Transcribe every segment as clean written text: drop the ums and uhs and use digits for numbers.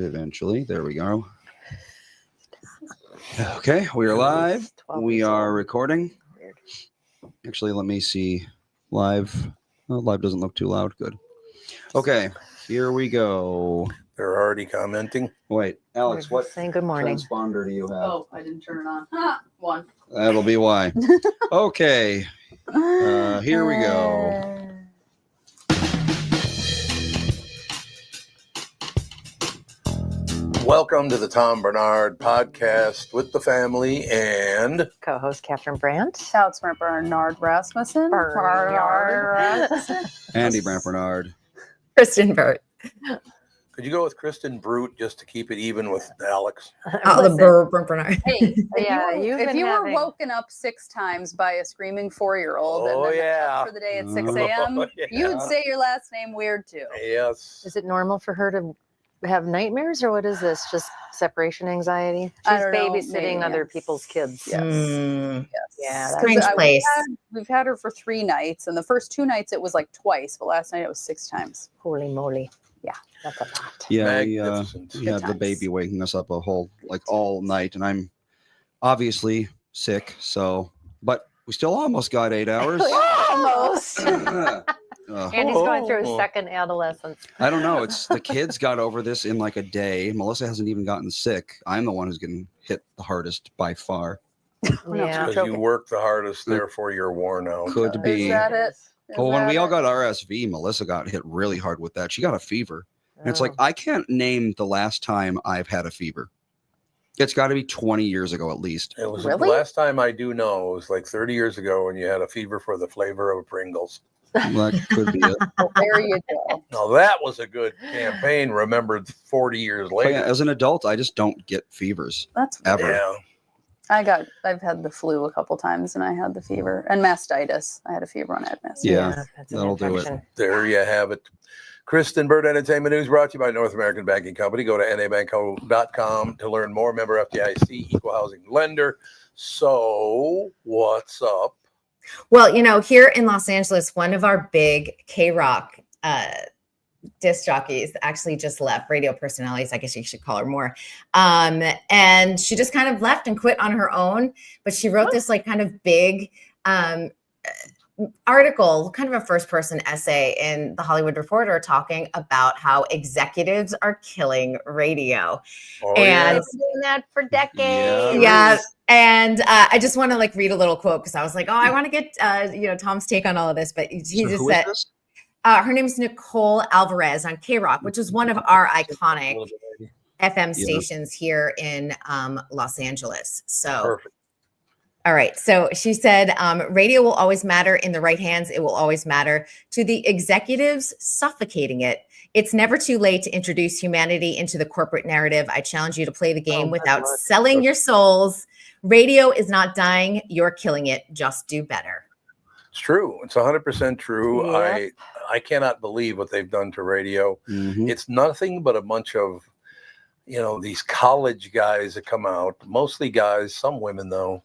eventually. There we go. Okay, we are live. We are recording. Actually, let me see. Live. Oh, live doesn't look too loud. Good. Okay, here we go. They're already commenting. Wait, Alex, what saying good morning transponder do you have? Oh, I didn't turn it on. One. That'll be why. Okay, here we go. Welcome to the Tom Bernard podcast with the family and co-host Catherine Brandt, Shouts from Bernard Rasmussen. Andy Brant Bernard. Kristen Burt. could you go with Kristen Brute just to keep it even with Alex? Oh, Listen. the Bernard. Hey, Yeah, if you were woken up 6 times by a screaming 4-year-old Oh, and then yeah. up for the day at 6 Oh, a.m., yeah. you'd say your last name weird too. Yes. Is it normal for her to have nightmares, or what is this? Just separation anxiety? I She's don't know, babysitting maybe, other yes. people's kids. Yes. Mm. Yes. Yeah, that's 'Cause, strange place. We've had her for 3 nights, and the first 2 nights it was like twice, but last night it was 6 times. Holy moly. Yeah, that's a lot. Yeah, Magnificent. we had the times. baby waking us up a whole, all night, and I'm obviously sick, so, but we still almost got 8 hours. Almost. Andy's going through his Oh. second adolescence. I don't know. It's the kids got over this in like a day. Melissa hasn't even gotten sick. I'm the one who's getting hit the hardest by far. Yeah. Because you work the hardest, therefore you're worn out. Could Is be. that it? Is Well, when that we all it? got RSV, Melissa got hit really hard with that. She got a fever. And it's like, Oh. I can't name the last time I've had a fever. It's got to be 20 years ago at least. It was Really? the last time I do know, it was like 30 years ago when you had a fever for the flavor of Pringles. That could be it. Oh, there you go. Now that was a good campaign, remembered 40 years But yeah, later. as an adult, I just don't get fevers That's ever. Yeah. I've had the flu a couple times, and I had the fever and mastitis. I had a fever when I had mastitis. Yeah, that's an that'll do it. infection. There you have it. Kristen Bird Entertainment News brought to you by North American Banking Company. Go to nabanco.com to learn more. Member FDIC, equal housing lender. So, what's up? Well, here in Los Angeles, one of our big KROQ disc jockeys actually just left, radio personalities, I guess you should call her more. And she just kind of left and quit on her own. But she wrote this like kind of big article, kind of a first person essay in the Hollywood Reporter talking about how executives are killing radio. Oh, And- I've been doing that for decades. Yeah. And I just want to like read a little quote because I was like, oh, I want to get Tom's take on all of this. But he So just who is said, this? her name is Nicole Alvarez on KROQ, which is one of our iconic FM stations here in Los Angeles. So, Perfect. all right. So she said, radio will always matter in the right hands. It will always matter to the executives suffocating it. It's never too late to introduce humanity into the corporate narrative. I challenge you to play the game without selling your souls. Radio is not dying. You're killing it. Just do better. It's true. It's 100% true. Yep. I cannot believe what they've done to radio. Mhm. It's nothing but a bunch of, these college guys that come out, mostly guys, some women though,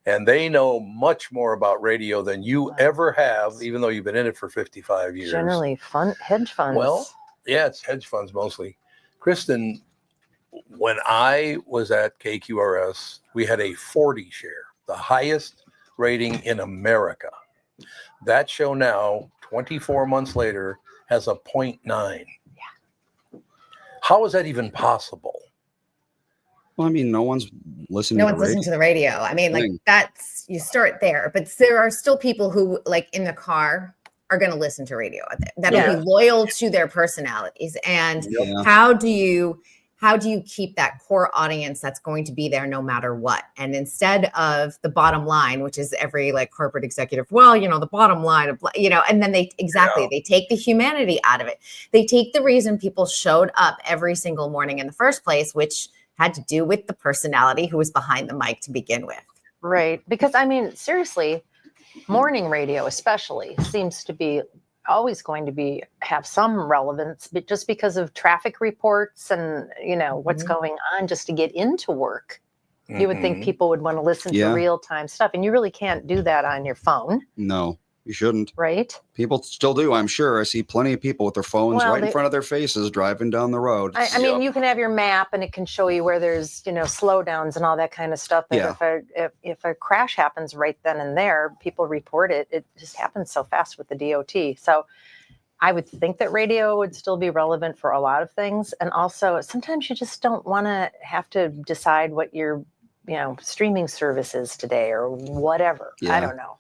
and they know much more about radio than you ever have, even though you've been in it for 55 years. Generally, hedge funds. Well, yeah, it's hedge funds mostly. Kristen, when I was at KQRS, we had a 40 share, the highest rating in America. That show now, 24 months later, has a 0.9. Yeah. How is that even possible? Well, I mean, no one's listening No to one's radio. listening to the radio. I mean, like Thing. that's, you start there, but there are still people who like in the car are going to listen to radio that'll Yeah. be loyal to their personalities. And Yeah. how do you keep that core audience that's going to be there no matter what? And instead of the bottom line, which is every like corporate executive, the bottom line of, and then they take the humanity out of it. They take the reason people showed up every single morning in the first place, which had to do with the personality who was behind the mic to begin with. Right. Because, I mean, seriously, morning radio especially seems to be always going to have some relevance, but just because of traffic reports and, what's going on just to get into work. You would think people would want to listen to real-time stuff, and you really can't do that on your phone. No. You shouldn't. right? People still do, I'm sure. I see plenty of people with their phones Well, right in front of their faces driving down the road. I mean, you can have your map and it can show you where there's, slowdowns and all that kind of stuff. But Yeah. if a crash happens right then and there, people report it. It just happens so fast with the DOT. So I would think that radio would still be relevant for a lot of things. And also sometimes you just don't want to have to decide what your, streaming service is today or whatever. Yeah. I don't know.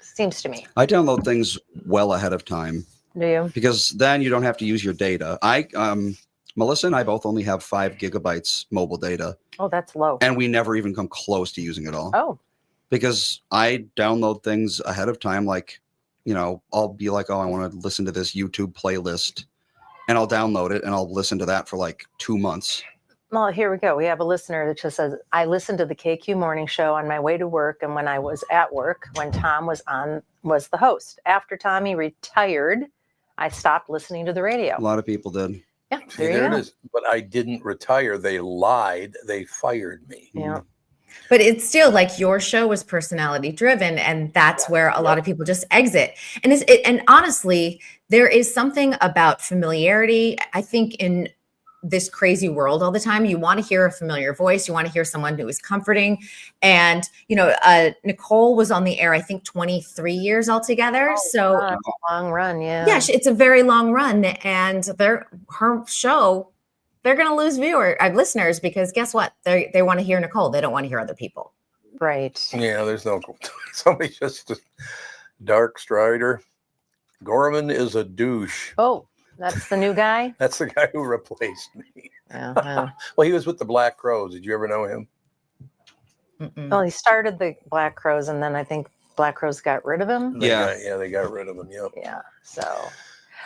Seems to me. I download things well ahead of time. Do you? Because then you don't have to use your data. Melissa and I both only have 5 gigabytes mobile data. Oh, that's low. And we never even come close to using it all. Oh. Because I download things ahead of time. Like, I'll be like, oh, I want to listen to this YouTube playlist. And I'll download it and I'll listen to that for like 2 months. Well, here we go. We have a listener that just says, I listened to the KQ morning show on my way to work. And when I was at work, when Tom was the host. After Tommy retired, I stopped listening to the radio. A lot of people did. Yeah, See, there it is. But I didn't retire. They lied. They fired me. Yeah. But it's still like your show was personality driven, and that's where a lot of people just exit. And and honestly, there is something about familiarity. I think in this crazy world all the time, you want to hear a familiar voice. You want to hear someone who is comforting. And, Nicole was on the air, I think 23 years altogether. So a long run. Yeah. Yeah, it's a very long run. And her show, they're going to lose listeners because guess what? They want to hear Nicole. They don't want to hear other people. Right. Yeah. There's no, somebody just, Dark Strider. Gorman is a douche. Oh. That's the new guy? That's the guy who replaced me. Yeah. Well, he was with the Black Crows. Did you ever know him? Mm-mm. Well, he started the Black Crows, and then I think Black Crows got rid of him. They got rid of him. Yep. Yeah. So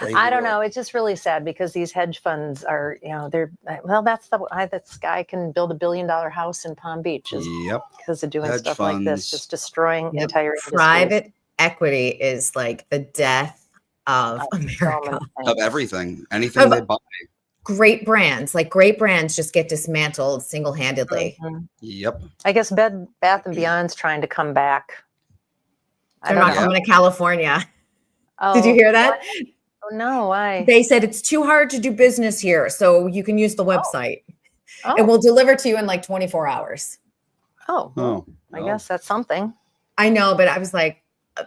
I don't know. It's just really sad because these hedge funds are, this guy can build $1 billion house in Palm Beach because of doing Hedge stuff funds. like this, just destroying entire private equity is like the death of America. Of everything. Anything they buy. Great brands just get dismantled single-handedly. Mm-hmm. Yep. I guess Bed Bath & Beyond's trying to come back. They're not coming to California. Oh, did you hear that? Oh, no, why? They said it's too hard to do business here, so you can use the website. Oh. And we'll deliver to you in like 24 hours. Oh, I guess that's something. I know, but I was like,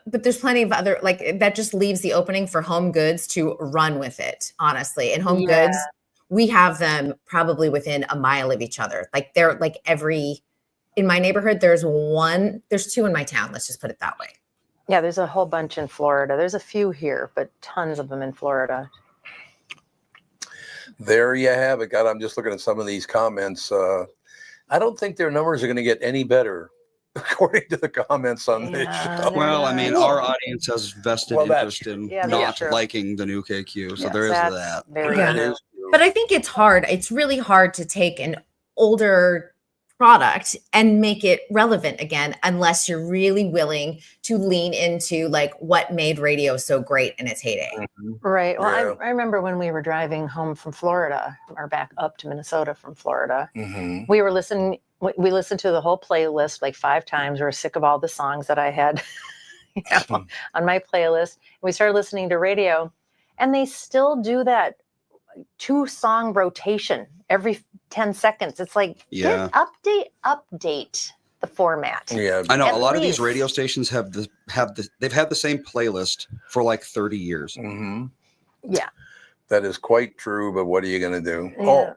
but there's plenty of other, like, that just leaves the opening for Home Goods to run with it, honestly. And Home Goods, we have them probably within a mile of each other. Like, they're like in my neighborhood, there's 2 in my town. Let's just put it that way. Yeah, there's a whole bunch in Florida. There's a few here, but tons of them in Florida. There you have it. God, I'm just looking at some of these comments. I don't think their numbers are going to get any better, according to the comments on this show. Well, I mean, our audience has vested interest in not true. liking the new KQ. So there is that. But I think it's hard. It's really hard to take an older product and make it relevant again, unless you're really willing to lean into like what made radio so great in its heyday. Right. Well, I remember when we were driving home from Florida or back up to Minnesota from Florida, we listened to the whole playlist like 5 times. We were sick of all the songs that I had on my playlist. We started listening to radio, and they still do that 2-song rotation every 10 seconds. It's like, update the format. Yeah, I know a lot of these radio stations they've had the same playlist for like 30 years. Yeah, that is quite true. But what are you going to do? Yeah. Oh,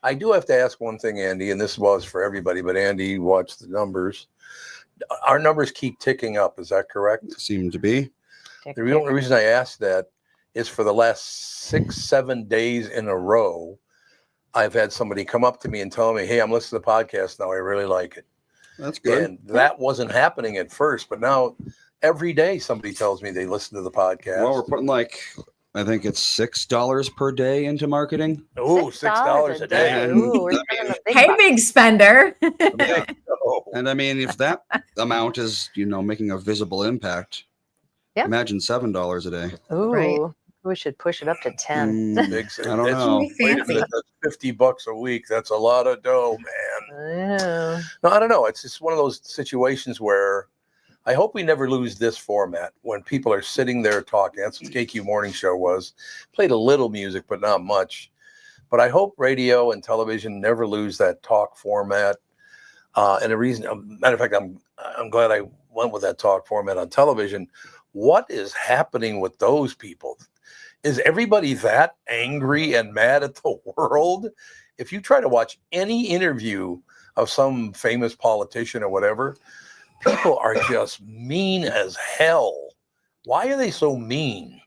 I do have to ask one thing, Andy, and this was for everybody, but Andy, watch the numbers. Our numbers keep ticking up. Is that correct? Seem to be. The only reason I asked that is for the last 6-7 days in a row, I've had somebody come up to me and tell me, hey, I'm listening to the podcast now. I really like it. That's good. And that wasn't happening at first, but now every day somebody tells me they listen to the podcast. Well, we're putting I think it's $6 per day into marketing. Oh, $6 a day. Ooh, Hey, big spender. And I mean, if that amount is, making a visible impact, imagine $7 a day. Ooh, right. We should push it up to 10. I don't know. Wait a minute, that's $50 a week. That's a lot of dough, man. Yeah. No, I don't know. It's just one of those situations where I hope we never lose this format when people are sitting there talking. That's what the KQ Morning Show was. Played a little music, but not much. But I hope radio and television never lose that talk format. And the reason, matter of fact, I'm glad I went with that talk format on television. What is happening with those people? Is everybody that angry and mad at the world? If you try to watch any interview of some famous politician or whatever, people are just mean as hell. Why are they so mean?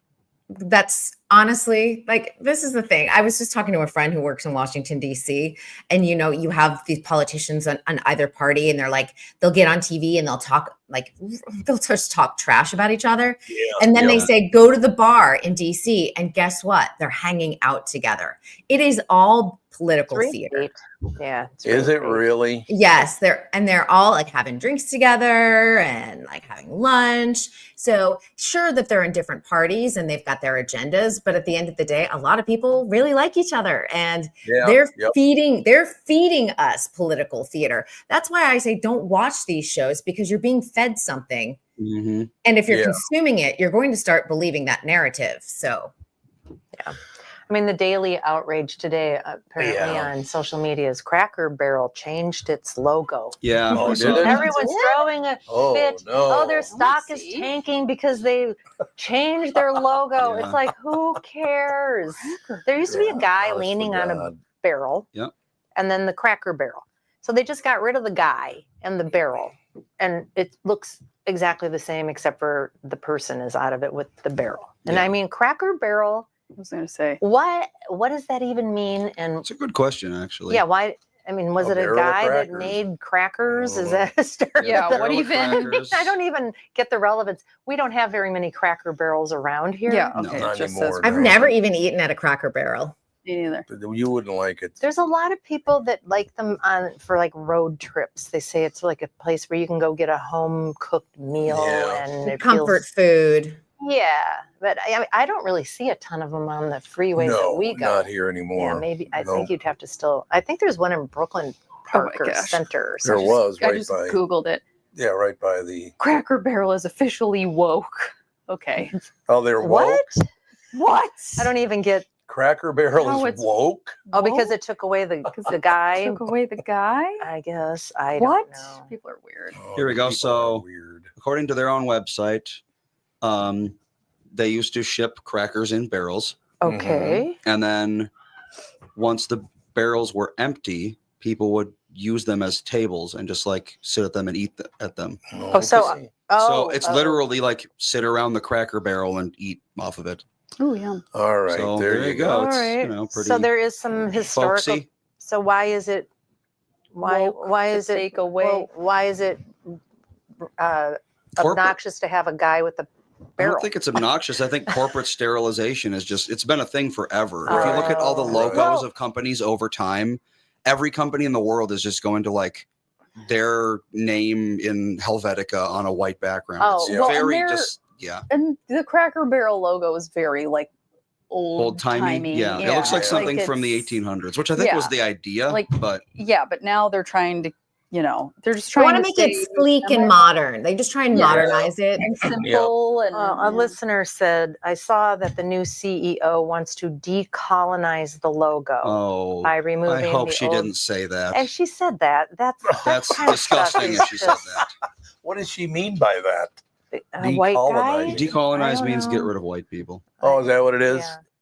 That's honestly, like, this is the thing. I was just talking to a friend who works in Washington, D.C. And, you have these politicians on either party, and they'll get on TV and they'll just talk trash about each other. Yeah, and then they say, go to the bar in D.C. And guess what? They're hanging out together. It is all political theater. Yeah. Is it really? Yes, they're all like having drinks together and like having lunch. So sure that they're in different parties and they've got their agendas, but at the end of the day, a lot of people really like each other, and they're feeding us political theater. That's why I say don't watch these shows, because you're being fed something. Mm-hmm. And if you're consuming it, you're going to start believing that narrative. So yeah. I mean, the daily outrage today, apparently on social media, is Cracker Barrel changed its logo. Yeah. Oh, did it? Everyone's throwing a fit. No. Oh, their stock is tanking because they changed their logo. Yeah. It's like, who cares? There used to be a guy leaning on a barrel, and then the Cracker Barrel. So they just got rid of the guy and the barrel, and it looks exactly the same, except for the person is out of it with the barrel. And I mean, Cracker Barrel. I was going to say, what does that even mean? And it's a good question, actually. yeah, why? I mean, was it a guy that made crackers? Is that a start? Yeah, what even? I don't even get the relevance. We don't have very many Cracker Barrels around here. Yeah, No, okay. not It just anymore, says no. I've never even eaten at a Cracker Barrel. Me neither. You wouldn't like it. There's a lot of people that like them for like road trips. They say it's like a place where you can go get a home cooked meal and it Comfort food. Yeah, but I don't really see a ton of them on the freeways that we go. Not here anymore. Yeah, maybe. I think you'd have to still. I think there's one in Brooklyn Park or Center. Or There something. was I right just by. Googled it. Yeah, right by the. Cracker Barrel is officially woke. Okay. Oh, they're woke. What? I don't even get. Cracker Barrel Oh, is it's- woke. Oh, because it took away the guy. Took away the guy? I guess I What? don't know. People are weird. Oh, Here we go. people So- are weird. According to their own website, they used to ship crackers in barrels. Okay. And then once the barrels were empty, people would use them as tables and just like sit at them and eat at them. Oh, so Okay. So it's literally like sit around the Cracker Barrel and eat off of it. Oh, yeah. All right. So there you go. All It's, right. pretty So there is some historical. folksy. So why is it? Why is it? Take away. Well, why is it obnoxious to have a guy with a I barrel? don't think it's obnoxious. I think corporate sterilization is it's been a thing forever. If you look at all the Oh. logos Well- of companies over time, every company in the world is just going to like their name in Helvetica on a white background. Oh, It's well, and very they're- just, And the Cracker Barrel logo is very like old timey. Yeah. It looks like something from the 1800s, which I think was the idea. Like- but Yeah, but now they're trying to, they're just They trying want to to make it stay sleek and modern. They just try and Yeah. modernize it. and simple. And A listener said, I saw that the new CEO wants to decolonize the logo by I removing hope the she old. didn't say that. And she said that. That's kind of stuff disgusting is if she said just that. What does she mean by that? A white guy. Decolonize. Decolonize don't means know. get rid of white people. Oh, is that what it is?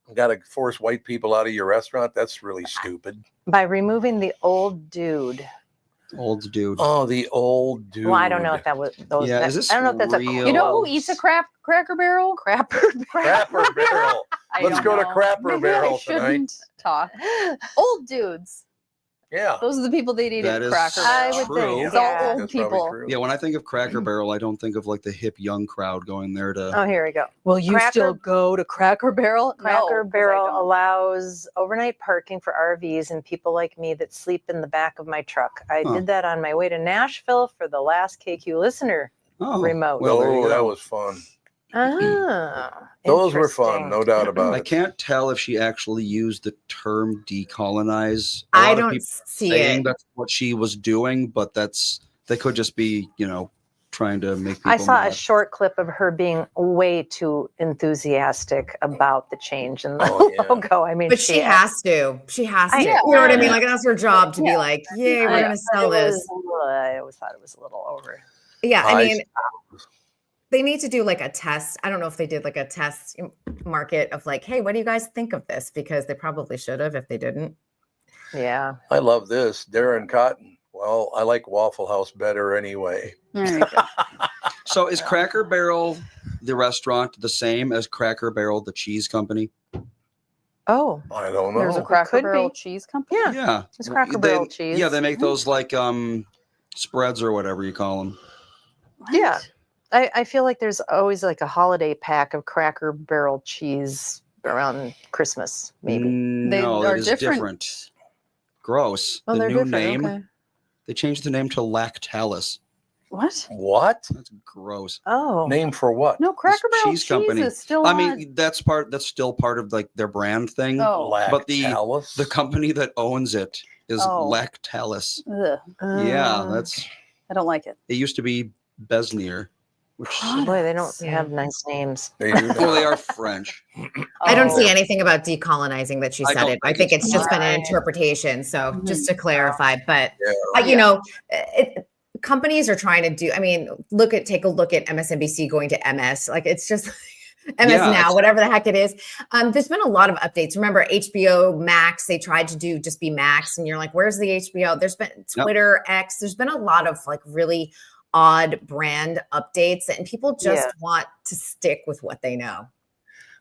Yeah. Got to force white people out of your restaurant? That's really stupid. By removing the old dude. Old dude. Oh, the old dude. Well, I don't know if that was those. Yeah, that- is this I don't know if that's real? a. You know who eats a Cracker Barrel? crapper? Crapper Barrel. I Let's don't go to know. Crapper Maybe Barrel I shouldn't talk. Old dudes. Yeah. Those are the people they'd eat That at is Cracker I Barrel. would true. think. It's all Yeah. old That's probably people. true. Yeah, when I think of Cracker Barrel, I don't think of like the hip young crowd going there to. Oh, here we go. Will you Cracker- still go to Cracker Barrel? Cracker No, 'cause I Barrel don't. allows overnight parking for RVs and people like me that sleep in the back of my truck. I Huh. did that on my way to Nashville for the last KQ listener Oh, remote. Well, there you Oh, go. that was fun. Ah, Those were fun, interesting. no doubt about I it. can't tell if she actually used the term decolonize. A I lot of don't people see saying it. that's what she was doing, but they could just be, trying to make people I saw a mad. short clip of her being way too enthusiastic about the change in the Oh, yeah. logo. I mean, But she has to. She has to. I- You know what I mean? Yeah. Like that's her job to be like, yay, we're I gonna thought sell it this. was- I always thought it was a little over. Yeah, I mean, suppose. they need to do like a test. I don't know if they did like a test market of like, hey, what do you guys think of this? Because they probably should have if they didn't. Yeah. I love this. Darren Cotton. Well, I like Waffle House better anyway. There you go. So is Cracker Barrel, the restaurant, the same as Cracker Barrel, the cheese company? Oh, I don't know. There's a Cracker could Barrel be. cheese company. Yeah. Yeah. It's Cracker They- Barrel cheese. Yeah, they make those like spreads or whatever you call them. What? Yeah. I feel like there's always like a holiday pack of Cracker Barrel cheese around Christmas, maybe. They No, are it is different. different. Gross. Oh, the they're new different. name. Okay. They changed the name to Lactalis. What? What? That's gross. Oh. Name for what? No, Cracker Barrel cheese cheese company. is still I on. mean, that's still part of like their brand thing. Oh. But the Lactalis? company that owns it is Oh. Lactalis. Ugh, Yeah, that's I don't like it. it used to be Besnier, which Boy, they don't Yeah. have nice names. They do well, they not. are French. I don't Oh. see anything about decolonizing that she I said don't it. I think think it's it's just been an right. interpretation. So Mhm. just to clarify, but Yeah. you know, companies are trying to do. I mean, take a look at MSNBC going to MS. Like it's just MS Yeah, now, it's- whatever the heck it is. There's been a lot of updates. Remember HBO Max? They tried to do just be Max, and you're like, where's the HBO? There's been Twitter X. There's been a lot of like really odd brand updates, and people just want to stick with what they know.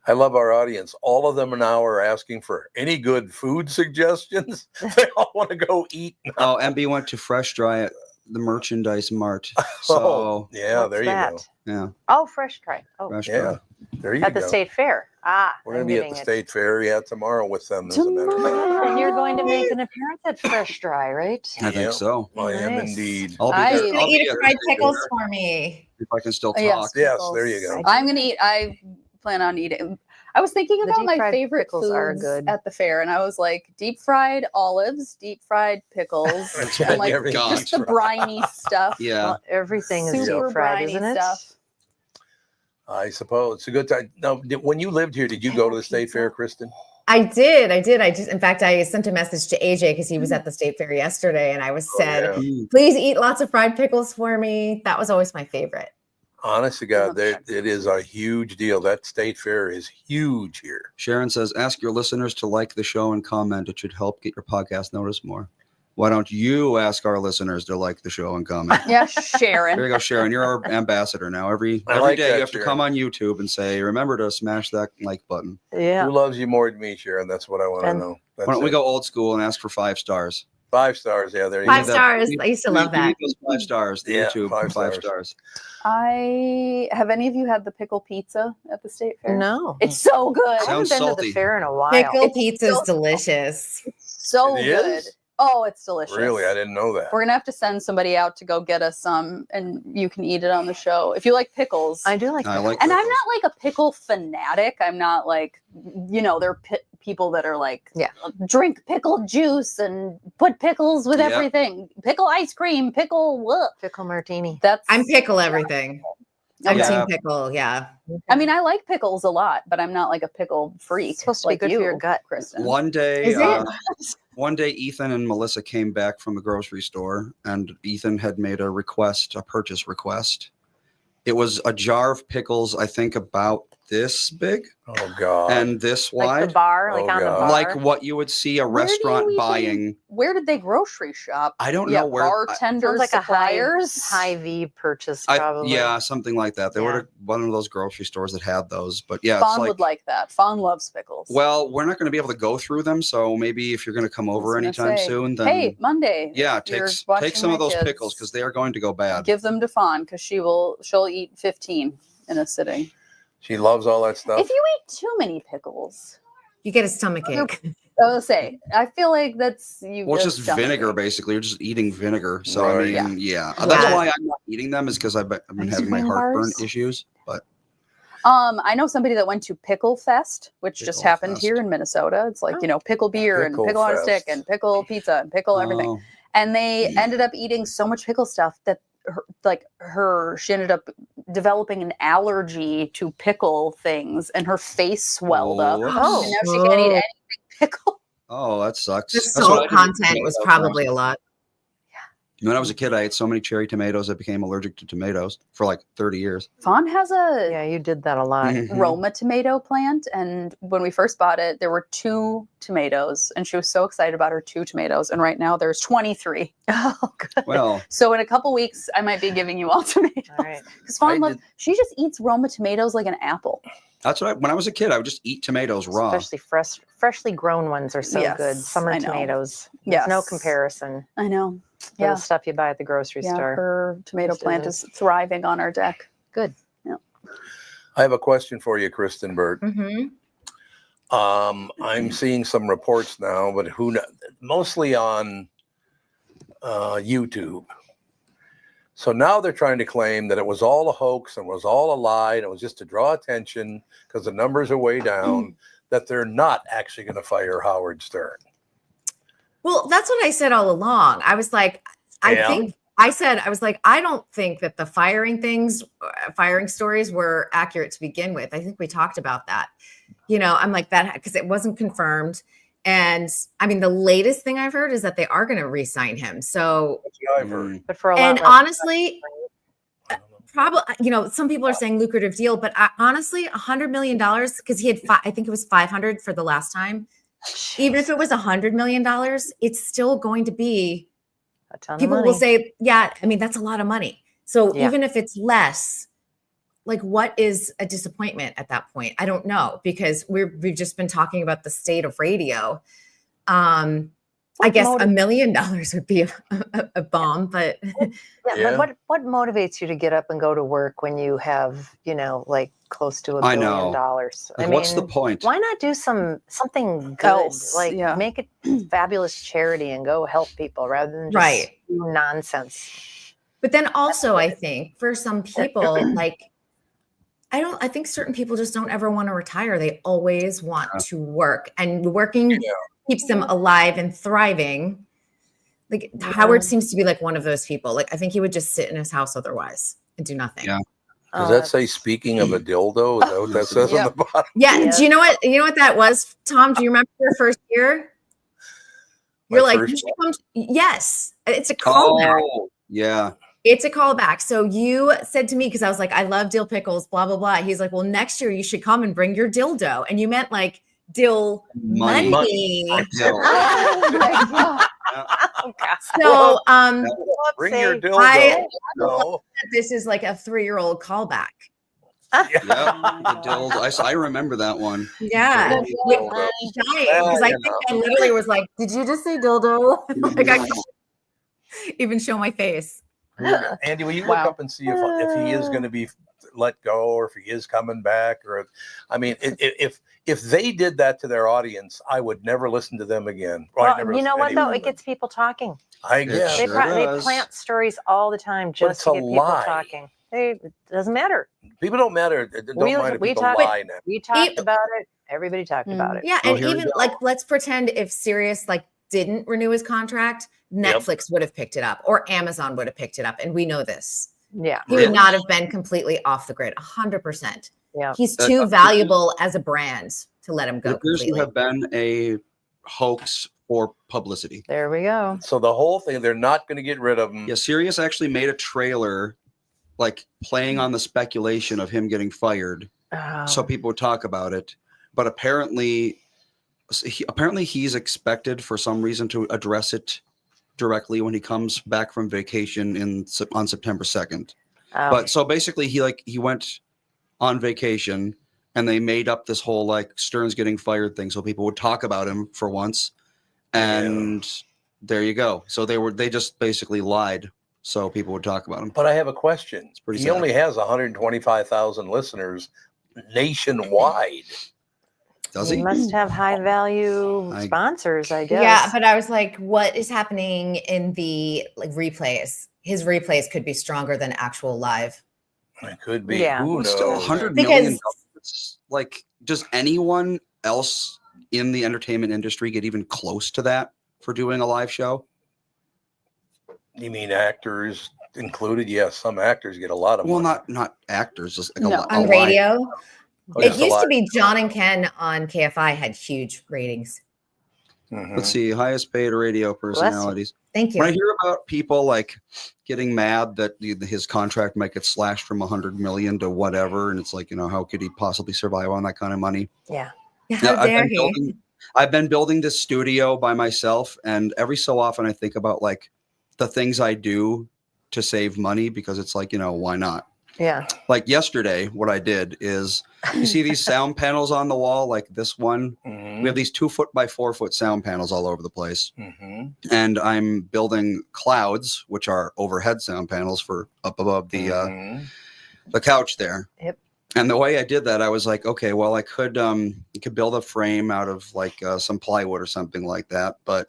I love our audience. All of them now are asking for any good food suggestions. They all want to go eat. Oh, MB went to Fresh Dry at the Merchandise Mart. So yeah, What's there you that? go. yeah, Oh, Fresh Try. Oh, Fresh Yeah, Dry. there you at go. the state fair. Ah, We're going I'm to be at getting the it. state fair tomorrow with them. As a matter of fact. And you're going to make an appearance at Fresh Dry, right? I think Yeah. so. I am Nice. indeed. I'll be I- there. You're I'll be Eat at a the fried state pickles fair for me. if I can still talk. Yes. Yes, Pickles. there you go. I'm gonna eat. I plan on eating. I was thinking The about deep my fried favorite pickles foods are good. at the fair, and I was like, deep fried olives, deep fried pickles, That's and right, like everything just the deep briny stuff. Yeah. Well, everything is Super deep fried, briny isn't it? stuff. I suppose it's a good time. Now, when you lived here, did you go to the state fair, Kristen? I did. In fact, I sent a message to AJ because he was at the state fair yesterday, and I was said, yeah. Mm. please eat lots of fried pickles for me. That was always my favorite. Honest to God, it is a huge deal. That state fair is huge here. Sharon says, ask your listeners to like the show and comment. It should help get your podcast noticed more. Why don't you ask our listeners to like the show and comment? Yeah, There Sharon. you go, Sharon. You're our ambassador now. Every I like day that, you have to Sharon. come on YouTube and say, remember to smash that like button. Yeah. Who loves you more than me, Sharon? That's what I want to And- know. Why That's don't we it. go old school and ask for 5 stars? 5 stars? Yeah, there you Five go. stars. I used to love We need that. those 5 stars. The Yeah, YouTube 5 5 stars. stars. Have any of you had the pickle pizza at the state fair? No. It's so good. I haven't Sounds been to salty. the fair in a while. Pickle It's pizza is so- delicious. So It good. is? Oh, it's delicious. Really, I didn't know that. We're gonna have to send somebody out to go get us some, and you can eat it on the show if you like pickles. I do like I pickles. like And I'm pickles. not like a pickle fanatic. I'm not like, there are people that are like, Yeah. drink pickle juice and put pickles with Yep. everything. Pickle ice cream, pickle. What? pickle martini. That's. I'm pickle everything. I'm Yeah. team pickle. Yeah. I mean, I like pickles a lot, but I'm not like a pickle freak. It's supposed to be like good you, for your gut. Kristen. One day, Is it? one day, Ethan and Melissa came back from the grocery store, and Ethan had made a purchase request. It was a jar of pickles, I think about this big Oh God. and this Like wide, the bar, like Oh, on the God. bar. like what you would see a Where do you restaurant even- buying. Where did they grocery shop? I don't Yeah, know where. bartenders, Sounds like a suppliers. high V purchase, probably. Yeah, something like that. They Yeah. were at one of those grocery stores that had those. But yeah, Fawn it's like, would like that. Fawn loves pickles. well, we're not going to be able to go through them. So maybe if you're going to come over gonna anytime say, soon, then hey, Monday. yeah, you're take watching some of my those kids. pickles because they are going to go bad. Give them to Fawn because she'll eat 15 in a sitting. She loves all that stuff. If you eat too many pickles, You get a stomach ache. I will say, I feel like that's you. Well, it's get just stomach vinegar, ache. basically. You're just eating vinegar. So Right. I mean, yeah. Yeah. That's why I'm not eating them is because I've been Ice having my cream heartburn bars? issues. But I know somebody that went to Pickle Fest, which just Pickle happened Fest. here in Minnesota. It's like, pickle beer Pickle and pickle on a stick Fest. and pickle pizza and pickle everything. oh, And they ended up eating so much pickle stuff that she ended up developing an allergy to pickle things, and her face swelled up. Oh. And now she can't eat anything pickle. Oh, that sucks. The That's what salt I did with content was tomatoes probably a lot. when I was a kid. I ate so many cherry tomatoes, I became allergic to tomatoes for like 30 years. Vaughn has a Yeah, you did that a lot. Mhm. Roma tomato plant, and when we first bought it, there were 2 tomatoes, and she was so excited about her 2 tomatoes, and right now there's 23. Oh, good. Well, So in a couple weeks, I might be giving you all tomatoes. All right. Because Vaughn I she just eats Roma tomatoes like an apple. that's what when I was a kid, I would just eat tomatoes raw. Especially freshly grown ones are so Yes, good. Summer I know. tomatoes. There's no Yes. comparison I know. to Yeah. the stuff you buy at the grocery Yeah, store. her tomato Just plant isn't. is thriving on our deck. Good. I have a question for you, Kristen Burt. Mm-hmm. I'm seeing some reports now, but mostly on YouTube. So now they're trying to claim that it was all a hoax and was all a lie, and it was just to draw attention because the numbers are way down, that they're not actually going to fire Howard Stern. Well, that's what I said all along. I was like, I was like, I don't think that the firing stories were accurate to begin with. I think we talked about that. I'm like that because it wasn't confirmed. And I mean, the latest thing I've heard is that they are going to re-sign him. So, That's what I've heard. But for a lot and less- honestly, I don't know. probably, some people are saying lucrative deal, but honestly, $100 million, because he had, I think it was 500 for the last time. Even if it was $100 million, it's still going to be, a ton people of will money. say, yeah, I mean, that's a lot of money. So Yeah. even if it's less, like, what is a disappointment at that point? I don't know, because we've just been talking about the state of radio. I guess $1 million would be a bomb, but Yeah, but what motivates you to get up and go to work when you have, like close to $1 I billion know. dollars? Like, what's the point? Why not do something good, Else, like yeah. make it fabulous charity and go help people rather than just Right. do nonsense? But then also, I think for some people, like, I think certain people just don't ever want to retire. They always want to work, and working keeps them alive and thriving. Like, Howard seems to be like one of those people. Like, I think he would just sit in his house otherwise and do nothing. Yeah. Does that say speaking of a dildo? Is that what that says on the bottom? Yeah. Yes. Do you know what that was, Tom? Do you remember your first year? You're My like, first you should come yes, it's a callback. Oh, yeah. It's a callback. So you said to me, because I was like, I love dill pickles, blah, blah, blah. He's like, well, next year you should come and bring your dildo. And you meant like dill money. Oh my God. Oh, God. So Bring your dildo. I No. this is like a 3-year-old callback. Yeah, the dildo. I remember that one. Yeah. Dildo. Because I think I literally was like, did you just say dildo? Like, I can't even show my face. Andy, will you look Wow. up and see if he is going to be let go or if he is coming back? Or, I mean, if they did that to their audience, I would never listen to them again. Or I'd Well, never you know listen to what though? anyone. It gets people talking. I guess. Sure They does. plant stories all the time just it's to a get people lie. talking. It doesn't matter. People don't matter. Don't mind if we people talk- lie now. We talked about it. Everybody talked about it. Yeah. Oh, And here we even go. like, let's pretend if Sirius like didn't renew his contract, Netflix would have picked it up, or Amazon would have picked it up. And we know this. Yeah. He would not have been completely off the grid, 100%. Yeah. He's too valuable as a brand to let him go It appears to completely. have been a hoax for publicity. There we go. So the whole thing, they're not going to get rid of him. Yeah, Sirius actually made a trailer, like playing on the speculation of him getting fired, so people would talk about it. But apparently he's expected for some reason to address it directly when he comes back from vacation on September 2nd. But so basically he went on vacation and they made up this whole like Stern's getting fired thing so people would talk about him for once. And there you go. So they just basically lied so people would talk about him. But I have a question. pretty He sad. only has 125,000 listeners nationwide. Does he he? must have high value sponsors, I guess. Yeah, but I was like, what is happening in the like replays? His replays could be stronger than actual live. It could be. Yeah. Who Well, it's knows? still 100 Because- million. Like, does anyone else in the entertainment industry get even close to that for doing a live show? You mean actors, included. Yes, some actors get a lot of money. Not actors, just like No. a On line. radio. Oh, It just a used to lot. be John and Ken on KFI had huge ratings. Mhm. Let's see, highest paid radio personalities. Thank When I you. hear about people like getting mad that his contract might get slashed from 100 million to whatever, and it's like, how could he possibly survive on that kind of money? Yeah. How dare he? I've been building this studio by myself, and every so often I think about like the things I do to save money, because it's like, why not? Yeah. Like yesterday, what I did is, you see these sound panels on the wall, like this one. We have these 2 foot by 4 foot sound panels all over the place. And I'm building clouds, which are overhead sound panels for up above the couch there. Yep. And the way I did that, I was like, okay, well, I could build a frame out of like some plywood or something like that. But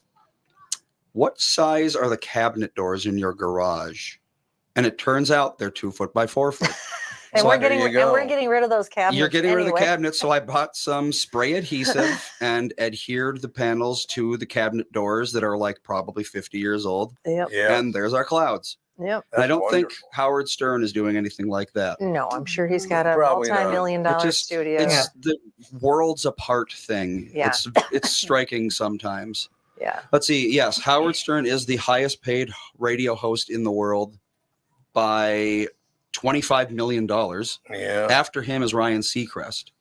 what size are the cabinet doors in your garage? And it turns out they're 2 foot by 4 foot. And So we're getting rid of those cabinets. You're getting rid of the anyway. cabinets. So I bought some spray adhesive and adhered the panels to the cabinet doors that are like probably 50 years old. Yep. Yeah. And there's our clouds. Yep. And I don't think wonderful. Howard Stern is doing anything like that. No, I'm sure he's got a Probably not. multi-million-dollar studio. It's the worlds apart thing. Yeah. It's striking sometimes. Yeah. Let's see. Yes, Howard Stern is the highest paid radio host in the world by $25 million. Yeah. After him is Ryan Seacrest.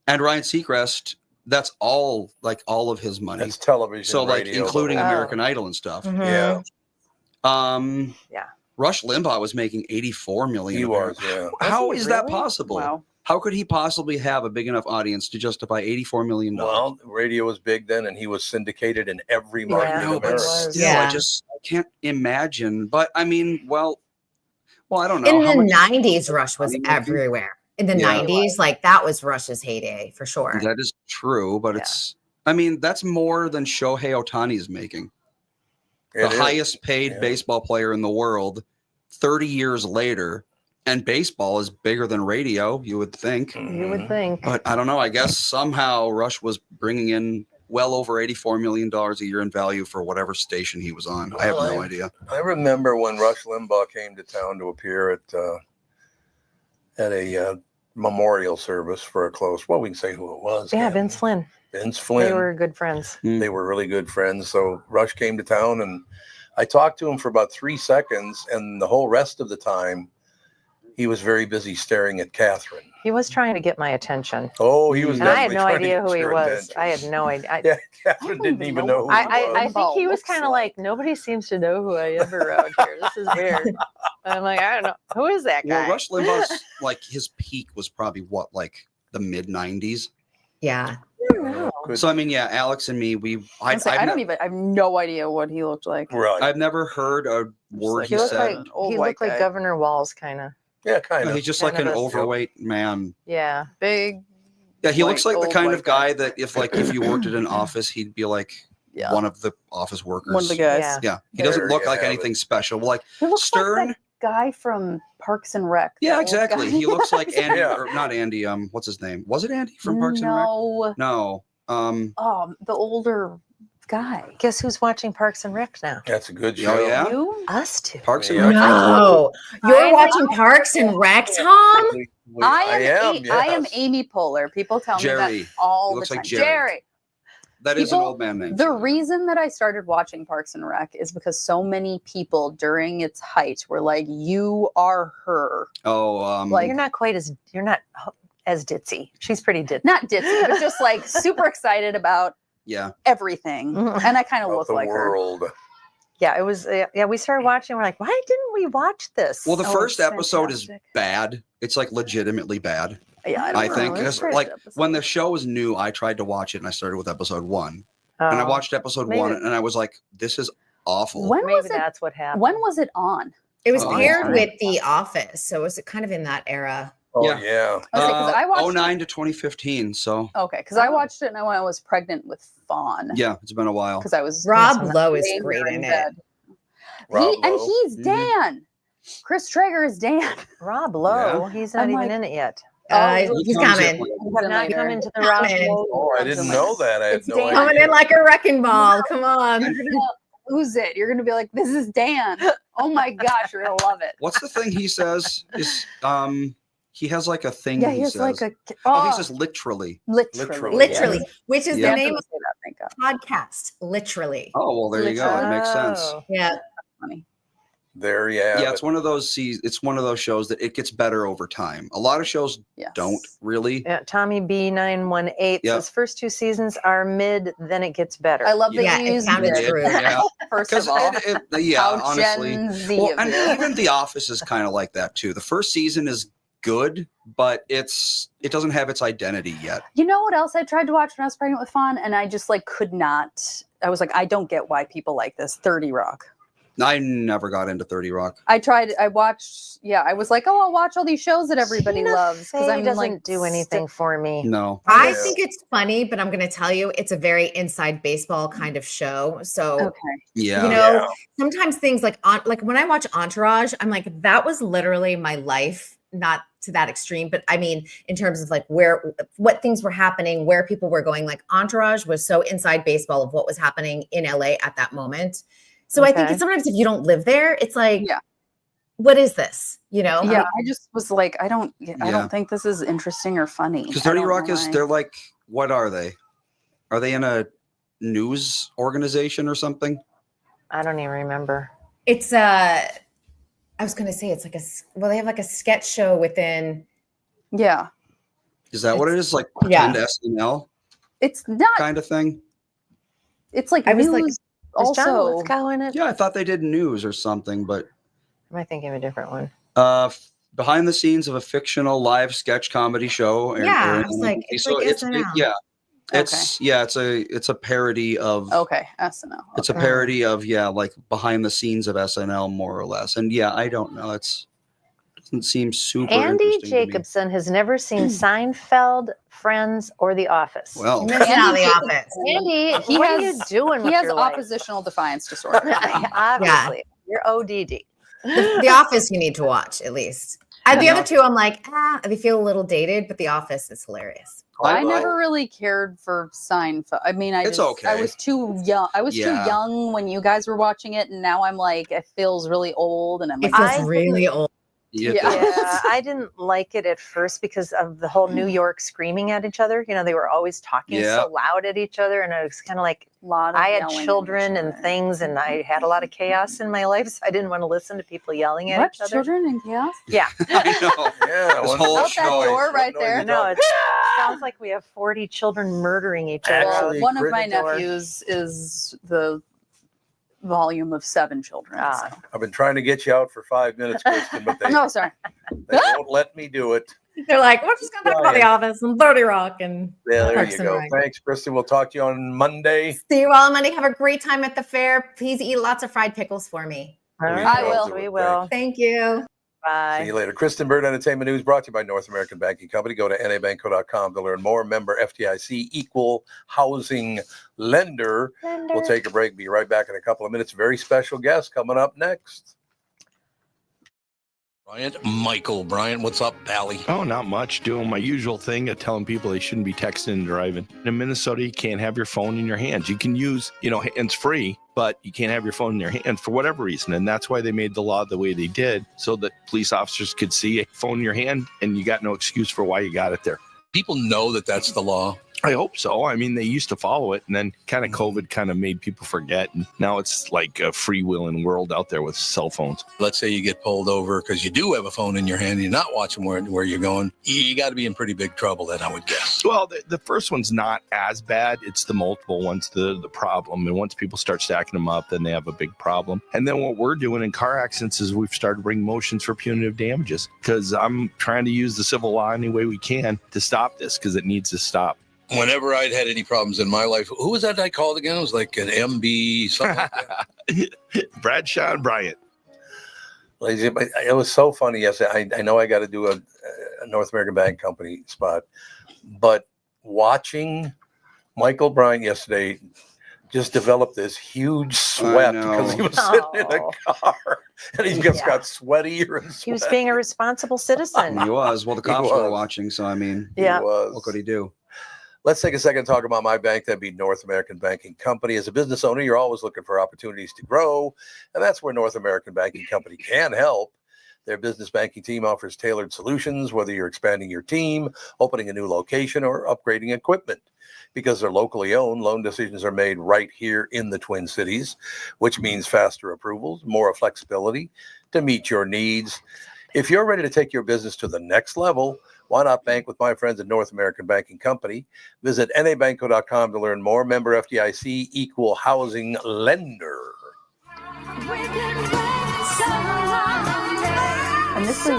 And Ryan Seacrest, that's all of his money. It's television. So like radio, including the whole- American Idol and stuff. Mhm. Yeah. Yeah. Rush Limbaugh was making 84 million. He was. Yeah. How Was he is that really? possible? Wow. How could he possibly have a big enough audience to justify $84 million? Well, radio was big then, and he was syndicated in every market Yeah, in no, but America. was. still, Yeah. I can't imagine. But I mean, well, I don't know. In How the much- 90s, Rush was money making? everywhere. In the Yeah. 90s, like that was Rush's heyday for sure. That is true, but that's more than Shohei Ohtani is making. It The is. highest paid Yeah. baseball player in the world 30 years later. And baseball is bigger than radio, you would think. You would think. But I don't know. I guess somehow Rush was bringing in well over $84 million a year in value for whatever station he was on. I have no idea. I remember when Rush Limbaugh came to town to appear at a memorial service for a close. Well, we can say who it was. Yeah, can't we? Vince Flynn. Vince Flynn. They were good friends. They were really good friends. So Rush came to town, and I talked to him for about 3 seconds, and the whole rest of the time, he was very busy staring at Catherine. He was trying to get my attention. Oh, he was. And I had definitely no trying to idea get who he your was. attention. I had no idea. Yeah, Catherine didn't even know who he was. I think he was kind of like, nobody seems to know who I am around here. This is weird. I'm like, I don't know. Who is that guy? Well, Rush Limbaugh's like his peak was probably like the mid 90s. Yeah. Good. So I mean, yeah, Alex and me, I have no idea what he looked like. Right. I've never heard a word like he He looked said. like, Old he white looked like guy. Governor Walls, kind of. Yeah, kind of. He's just like kind an of a- overweight man. Yeah. Big. Yeah, he White, looks like the old kind white of guy guy. that if you worked at an office, he'd be like Yeah. one of the office workers. One of the guys. Yeah. Yeah, he There doesn't look you like have anything special. Like He looks Stern. like that guy from Parks and Rec. Yeah, that old exactly. guy. He looks like Andy, Yeah. or not Andy. What's his name? Was it Andy from Parks and Rec? No. No. The older guy. Guess who's watching Parks and Rec now? That's a good Oh, show. yeah? You? Us two. Parks and Yeah. Rec. No. You're I watching Parks and Rec, Tom? I am yes. Amy Poehler. People tell me Jerry. that all He the looks time. like Jerry. That is an People- old man name. The reason that I started watching Parks and Rec is because so many people during its height were like, "You are her." Oh, Like- You're not as ditzy. She's pretty ditzy. Not ditzy, but just like super excited about yeah. everything. Mhm. And I kind of Of look the like her. world. Yeah, it was. We started watching. We're like, why didn't we watch this? Well, the Oh, first it's episode is fantastic. bad. It's like legitimately bad. Yeah, I don't think know. because First like episode. when the show was new, I tried to watch it and I started with episode 1. Oh, And I watched episode maybe- 1 and I was like, this is awful. When was maybe it? that's what happened. When was it on? It was Oh, paired yeah. with The Office. So it was kind of in that era. Oh, Yeah. yeah. Okay, 'cause I watched 09 to 2015. So Okay, because I watched it when I was pregnant with Fawn. yeah, it's been a while. Because I was Rob That's Lowe is laying great there in it. bed. Rob And Lowe. he's Mhm. Dan. Chris Traeger is Dan. Rob Lowe. He's not I'm even like- in it yet. He's comes coming. in- Have not come into the Rob Coming. Lowe. Oh, I didn't know that. I had It's no Dan. idea. Coming in like a wrecking ball. Come on. lose it. You're gonna be like, "This is Dan." Oh my gosh, you're gonna love it. What's the thing he says? Is he has like a thing Yeah, he he has says. like a he says literally. literally, which is Yeah. the name of Say that, thank God. the podcast. Literally. Oh well, there you go. It makes sense. Oh. Yeah. Funny. There you have Yeah, it. it's one of those shows that it gets better over time. A lot of shows Yes. don't really. Yeah, Tommy B918 Yep. says first 2 seasons are mid, then it gets better. I love that Yeah, you it used sounded it. true. Yeah, First of because all, yeah, how honestly. Gen Z Well, of and you. even The Office is kind of like that too. The first season is good, but it doesn't have its identity yet. You know what else I tried to watch when I was pregnant with Fawn, and I just like could not. I was like, I don't get why people like this. 30 Rock. I never got into 30 Rock. I tried. I watched. Yeah, I was like, oh, I'll watch all these shows that everybody Tina loves Fey I'm doesn't like, do anything for me. No. I Yeah. think it's funny, but I'm going to tell you, it's a very inside baseball kind of show. So, Okay. Yeah. you know, Yeah. sometimes things like when I watch Entourage, I'm like, that was literally my life, not to that extreme, but I mean, in terms of like what things were happening, where people were going, like Entourage was so inside baseball of what was happening in LA at that moment. So I think Okay. sometimes if you don't live there, it's like, Yeah. what is this? You know? Yeah, I just was like, I don't Yeah. think this is interesting or funny. Because I 30 don't Rock know is, why. they're like, what are they? Are they in a news organization or something? I don't even remember. It's I was going to say it's like they have like a sketch show within. Yeah, Is that what it is? Like Yeah. pretend SNL it's not. kind of thing? It's like I was like, news. Is John Also, Lithgow in it? Yeah, I thought they did news or something, but Am I thinking of a different one? behind the scenes of a fictional live sketch comedy show. Yeah, I was like, it's like SNL. It's a parody of okay, SNL. it's a Okay. parody of like behind the scenes of SNL more or less. And yeah, I don't know. Doesn't seem super Andy interesting to me. Jacobson has never seen Seinfeld, Friends, or The Office. Well, You're missing out on The Andy Office. Andy, He what has- are you doing He with has your life? oppositional defiance disorder. Obviously, you're ODD. The Office you need to watch at least. The other two, I'm like, they feel a little dated, but The Office is hilarious. I never really cared for Seinfeld. I mean, It's okay. I was too young. I was too Yeah. young when you guys were watching it, and now I'm like, it feels really old, and I'm It like, feels really old. Yeah, Yeah. Yeah, I didn't like it at first because of the whole New York screaming at each other. You know, they were always talking Yeah. so loud at each other, and it was kind of like a lot of I had yelling at children each and other. things, and I had a lot of chaos in my life, so I didn't want to listen to people yelling at What, each other. children and chaos? Yeah, I know. Yeah, This what whole noise- show. Out that door what right noise there. you I know talking- it sounds like we have 40 children murdering each other. Actually, One of my Brittany- nephews is the volume of 7 children. Ah. so. I've been trying to get you out for 5 minutes, Kristen, but they No, sorry. won't let me do it. They're like, we're just gonna talk about The Office and 30 Rock and Yeah, there Parks you and go. Rec. Thanks, Kristen. We'll talk to you on Monday. See you all on Monday. Have a great time at the fair. Please eat lots of fried pickles for me. All We right, will. We will. Thank you. Bye. See you later. Kristen Bird Entertainment News brought to you by North American Banking Company. Go to nabanco.com to learn more. Member FDIC, equal housing lender. We'll take a break. Be right back in a couple of minutes. Very special guest coming up next. Michael Bryant, what's up, Pally? Oh, not much. Doing my usual thing of telling people they shouldn't be texting and driving. In Minnesota, you can't have your phone in your hands. You can use, hands free, but you can't have your phone in your hand for whatever reason. And that's why they made the law the way they did, so that police officers could see a phone in your hand and you got no excuse for why you got it there. People know that that's the law. I hope so. I mean, they used to follow it, and then kind of COVID kind of made people forget. And now it's like a freewheeling world out there with cell phones. Let's say you get pulled over because you do have a phone in your hand and you're not watching where you're going. You got to be in pretty big trouble then, I would guess. Well, the first one's not as bad. It's the multiple ones, the problem. And once people start stacking them up, then they have a big problem. And then what we're doing in car accidents is we've started bringing motions for punitive damages, because I'm trying to use the civil law any way we can to stop this, because it needs to stop. Whenever I'd had any problems in my life, who was that I called again? It was like an MB, something like that. Bradshaw and Bryant. It was so funny yesterday. I know I got to do a North American Bank Company spot, but watching Michael Bryant yesterday just developed this huge sweat because he was sitting in a car and he just got sweatier and sweatier. He was being a responsible citizen. He was. Well, the cops was. were watching, so I mean, Yeah. He was. what could he do? Let's take a second to talk about my bank. That'd be North American Banking Company. As a business owner, you're always looking for opportunities to grow, and that's where North American Banking Company can help. Their business banking team offers tailored solutions, whether you're expanding your team, opening a new location, or upgrading equipment. Because they're locally owned, loan decisions are made right here in the Twin Cities, which means faster approvals, more flexibility to meet your needs. If you're ready to take your business to the next level, why not bank with my friends at North American Banking Company? Visit nabanco.com to learn more. Member FDIC, equal housing lender. And this is me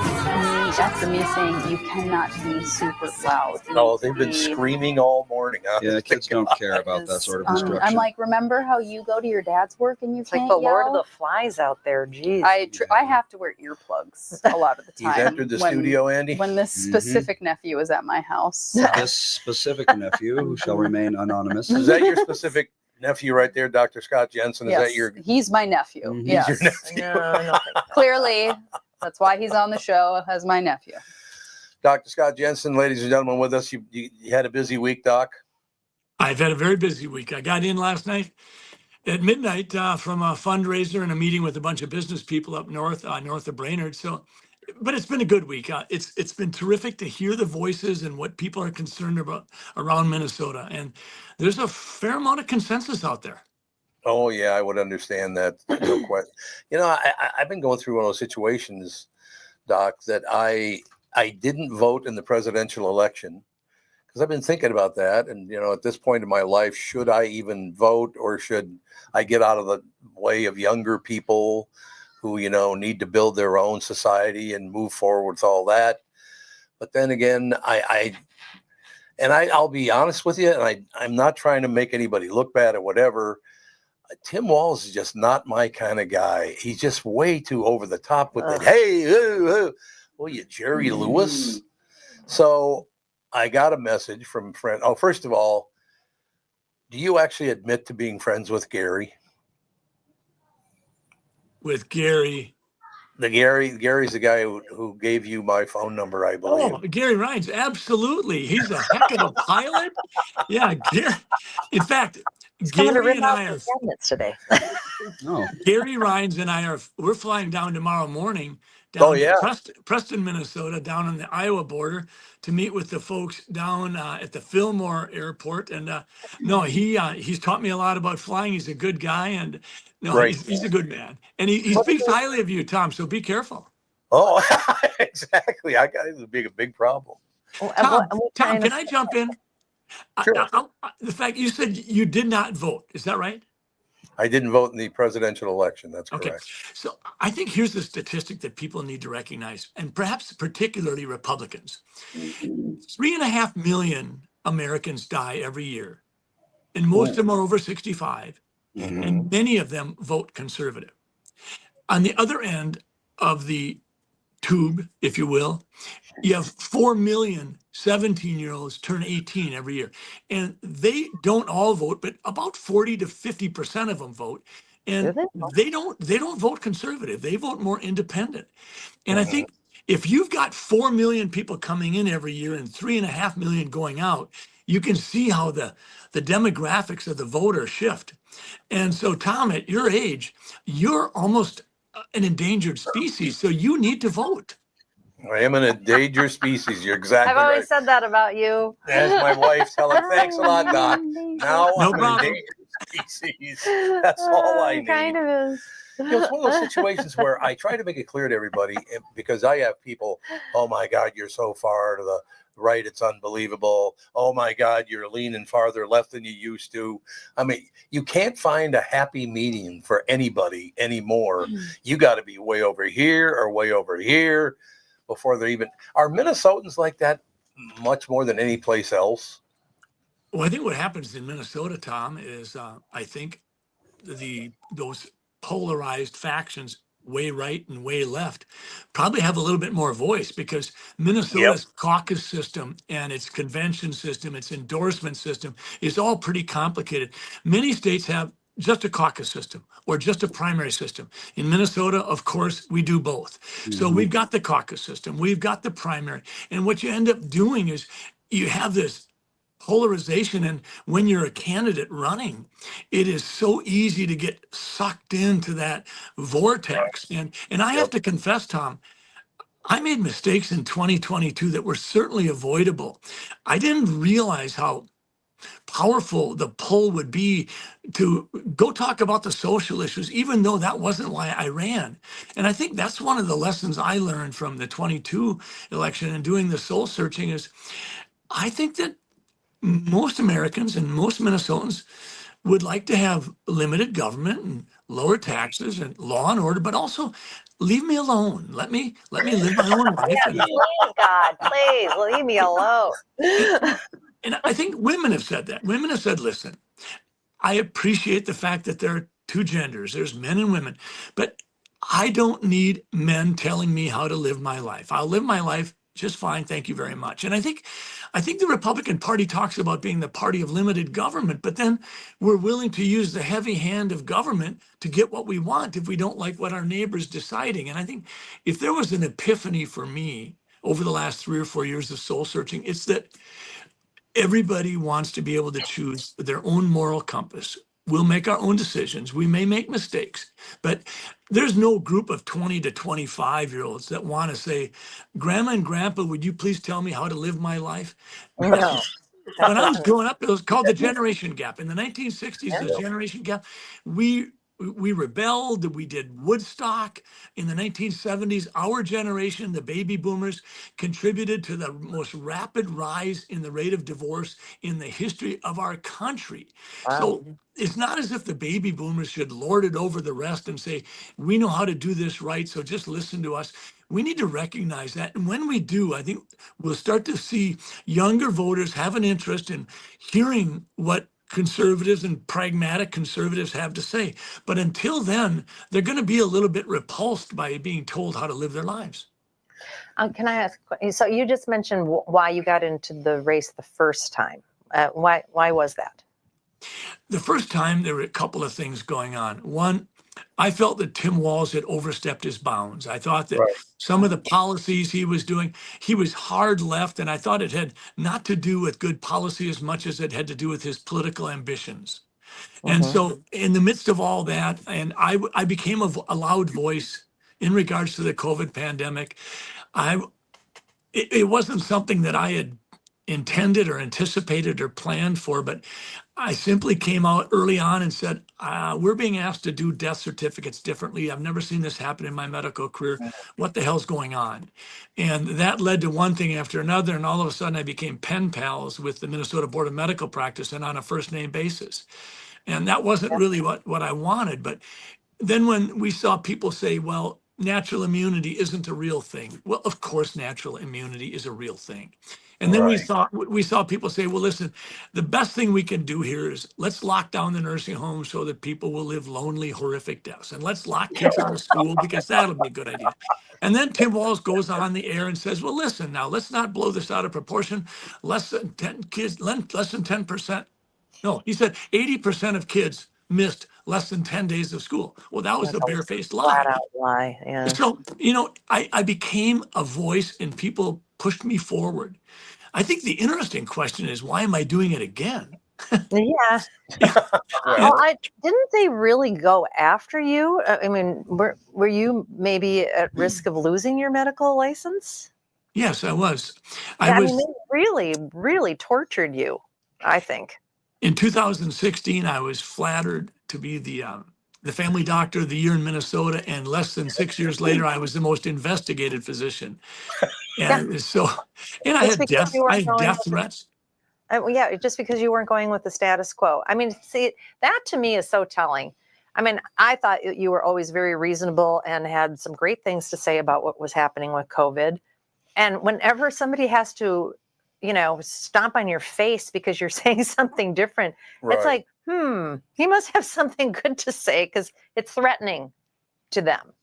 after me saying you cannot be super loud. No, they've been screaming all morning. Huh? Yeah, kids don't care about that sort of instruction. I'm like, remember how you go to your dad's work and you It's can't like the yell? Lord of the Flies out there. Jeez. I have to wear earplugs a lot of the time. He's entered the studio, Andy. When this specific nephew is at my house. This specific nephew, who shall remain anonymous. Is that your specific nephew right there, Dr. Scott Jensen? Is Yes, that your? he's my nephew. Mhm. Yes. He's your nephew. No. Clearly, that's why he's on the show as my nephew. Dr. Scott Jensen, ladies and gentlemen, with us. You had a busy week, Doc. I've had a very busy week. I got in last night at midnight from a fundraiser and a meeting with a bunch of business people up north of Brainerd. So, but it's been a good week. It's been terrific to hear the voices and what people are concerned about around Minnesota. And there's a fair amount of consensus out there. Oh yeah, I would understand that. No question. I've been going through one of those situations, Doc, that I didn't vote in the presidential election because I've been thinking about that. And at this point in my life, should I even vote, or should I get out of the way of younger people who need to build their own society and move forward with all that? But then again, I'll be honest with you, and I'm not trying to make anybody look bad or whatever. Tim Walz is just not my kind of guy. He's just way too over the top with it. Hey, you Jerry Lewis. So I got a message from a friend. Oh, first of all, do you actually admit to being friends with Gary? With Gary. Gary's the guy who gave you my phone number, I believe. Oh, Gary Rhines, absolutely. He's a heck of a pilot. Yeah, Gary. In fact, He's coming to Gary rip and out I are the cabinets today. No. Gary Rhines and I we're flying down tomorrow morning down to Preston, Minnesota, down on the Iowa border to meet with the folks down at the Fillmore Airport. And he's taught me a lot about flying. He's a good guy, and he's a good man. And he speaks highly of you, Tom. So be careful. Oh, exactly. It's a big problem. Tom, can I jump in? Sure. The fact you said you did not vote, is that right? I didn't vote in the presidential election. That's correct. Okay. So I think here's the statistic that people need to recognize, and perhaps particularly Republicans. 3.5 million Americans die every year, and most of them are over 65, and many of them vote conservative. On the other end of the tube, if you will, you have 4 million 17-year-olds turn 18 every year, and they don't all vote, but about 40 to 50% of them vote, and they don't vote conservative. They vote more independent. And I think if you've got 4 million people coming in every year and 3.5 million going out, you can see how the demographics of the voter shift. And so, Tom, at your age, you're almost an endangered species, so you need to vote. I am an endangered species. You're exactly right. I've always said that about you. As my wife telling, thanks a lot, Doc. Now No I'm an problem. endangered species. That's all I It need. kind of is. It's one of those situations where I try to make it clear to everybody, because I have people, oh my God, you're so far to the right, it's unbelievable. Oh my God, you're leaning farther left than you used to. I mean, you can't find a happy medium for anybody anymore. You got to be way over here or way over here before they're even. Are Minnesotans like that much more than any place else? Well, I think what happens in Minnesota, Tom, is I think those polarized factions, way right and way left, probably have a little bit more voice, because Minnesota's caucus system and its convention system, its endorsement system is all pretty complicated. Many states have just a caucus system or just a primary system. In Minnesota, of course, we do both. So we've got the caucus system, we've got the primary. And what you end up doing is you have this polarization. And when you're a candidate running, it is so easy to get sucked into that vortex. And I have to confess, Tom, I made mistakes in 2022 that were certainly avoidable. I didn't realize how powerful the pull would be to go talk about the social issues, even though that wasn't why I ran. And I think that's one of the lessons I learned from the 22 election and doing the soul searching is I think that most Americans and most Minnesotans would like to have limited government and lower taxes and law and order, but also leave me alone. Let me live my own life. Yeah, please, God, please leave me alone. And I think women have said that. Women have said, listen, I appreciate the fact that there are two genders, there's men and women, but I don't need men telling me how to live my life. I'll live my life just fine. Thank you very much. And I think the Republican Party talks about being the party of limited government, but then we're willing to use the heavy hand of government to get what we want if we don't like what our neighbor's deciding. And I think if there was an epiphany for me over the last 3 or 4 years of soul searching, it's that everybody wants to be able to choose their own moral compass. We'll make our own decisions. We may make mistakes, but there's no group of 20 to 25-year-olds that want to say, Grandma and Grandpa, would you please tell me how to live my life? No. When I was growing up, it was called the generation gap. In the 1960s, the generation gap, we rebelled, we did Woodstock. In the 1970s, our generation, the baby boomers, contributed to the most rapid rise in the rate of divorce in the history of our country. Wow. So it's not as if the baby boomers should lord it over the rest and say, we know how to do this right, so just listen to us. We need to recognize that. And when we do, I think we'll start to see younger voters have an interest in hearing what conservatives and pragmatic conservatives have to say. But until then, they're going to be a little bit repulsed by being told how to live their lives. Can I ask? So you just mentioned why you got into the race the first time. Why was that? The first time, there were a couple of things going on. One, I felt that Tim Walz had overstepped his bounds. I thought that some of the policies he was doing, he was hard left, and I thought it had not to do with good policy as much as it had to do with his political ambitions. And so in the midst of all that, and I became a loud voice in regards to the COVID pandemic. It wasn't something that I had intended or anticipated or planned for, but I simply came out early on and said, we're being asked to do death certificates differently. I've never seen this happen in my medical career. What the hell's going on? And that led to one thing after another. And all of a sudden I became pen pals with the Minnesota Board of Medical Practice and on a first name basis. And that wasn't really what I wanted. But then when we saw people say, well, natural immunity isn't a real thing. Well, of course, natural immunity is a real thing. And then we saw people say, well, listen, the best thing we can do here is let's lock down the nursing homes so that people will live lonely, horrific deaths. And let's lock kids out of school because that'll be a good idea. And then Tim Walz goes on the air and says, well, listen, now let's not blow this out of proportion. Less than 10%. No, he said 80% of kids missed less than 10 days of school. Well, that was a barefaced lie. Flat out lie. Yeah. So, I became a voice and people pushed me forward. I think the interesting question is, why am I doing it again? Yeah. Well, didn't they really go after you? I mean, were you maybe at risk of losing your medical license? Yes, I was. I mean, they really, really tortured you, I think. In 2016, I was flattered to be the family doctor of the year in Minnesota, and less than 6 years later, I was the most investigated physician. And so, and I had death threats. Yeah, just because you weren't going with the status quo. I mean, see, that to me is so telling. I mean, I thought you were always very reasonable and had some great things to say about what was happening with COVID. And whenever somebody has to, stomp on your face because you're saying something different, it's like, he must have something good to say because it's threatening to them.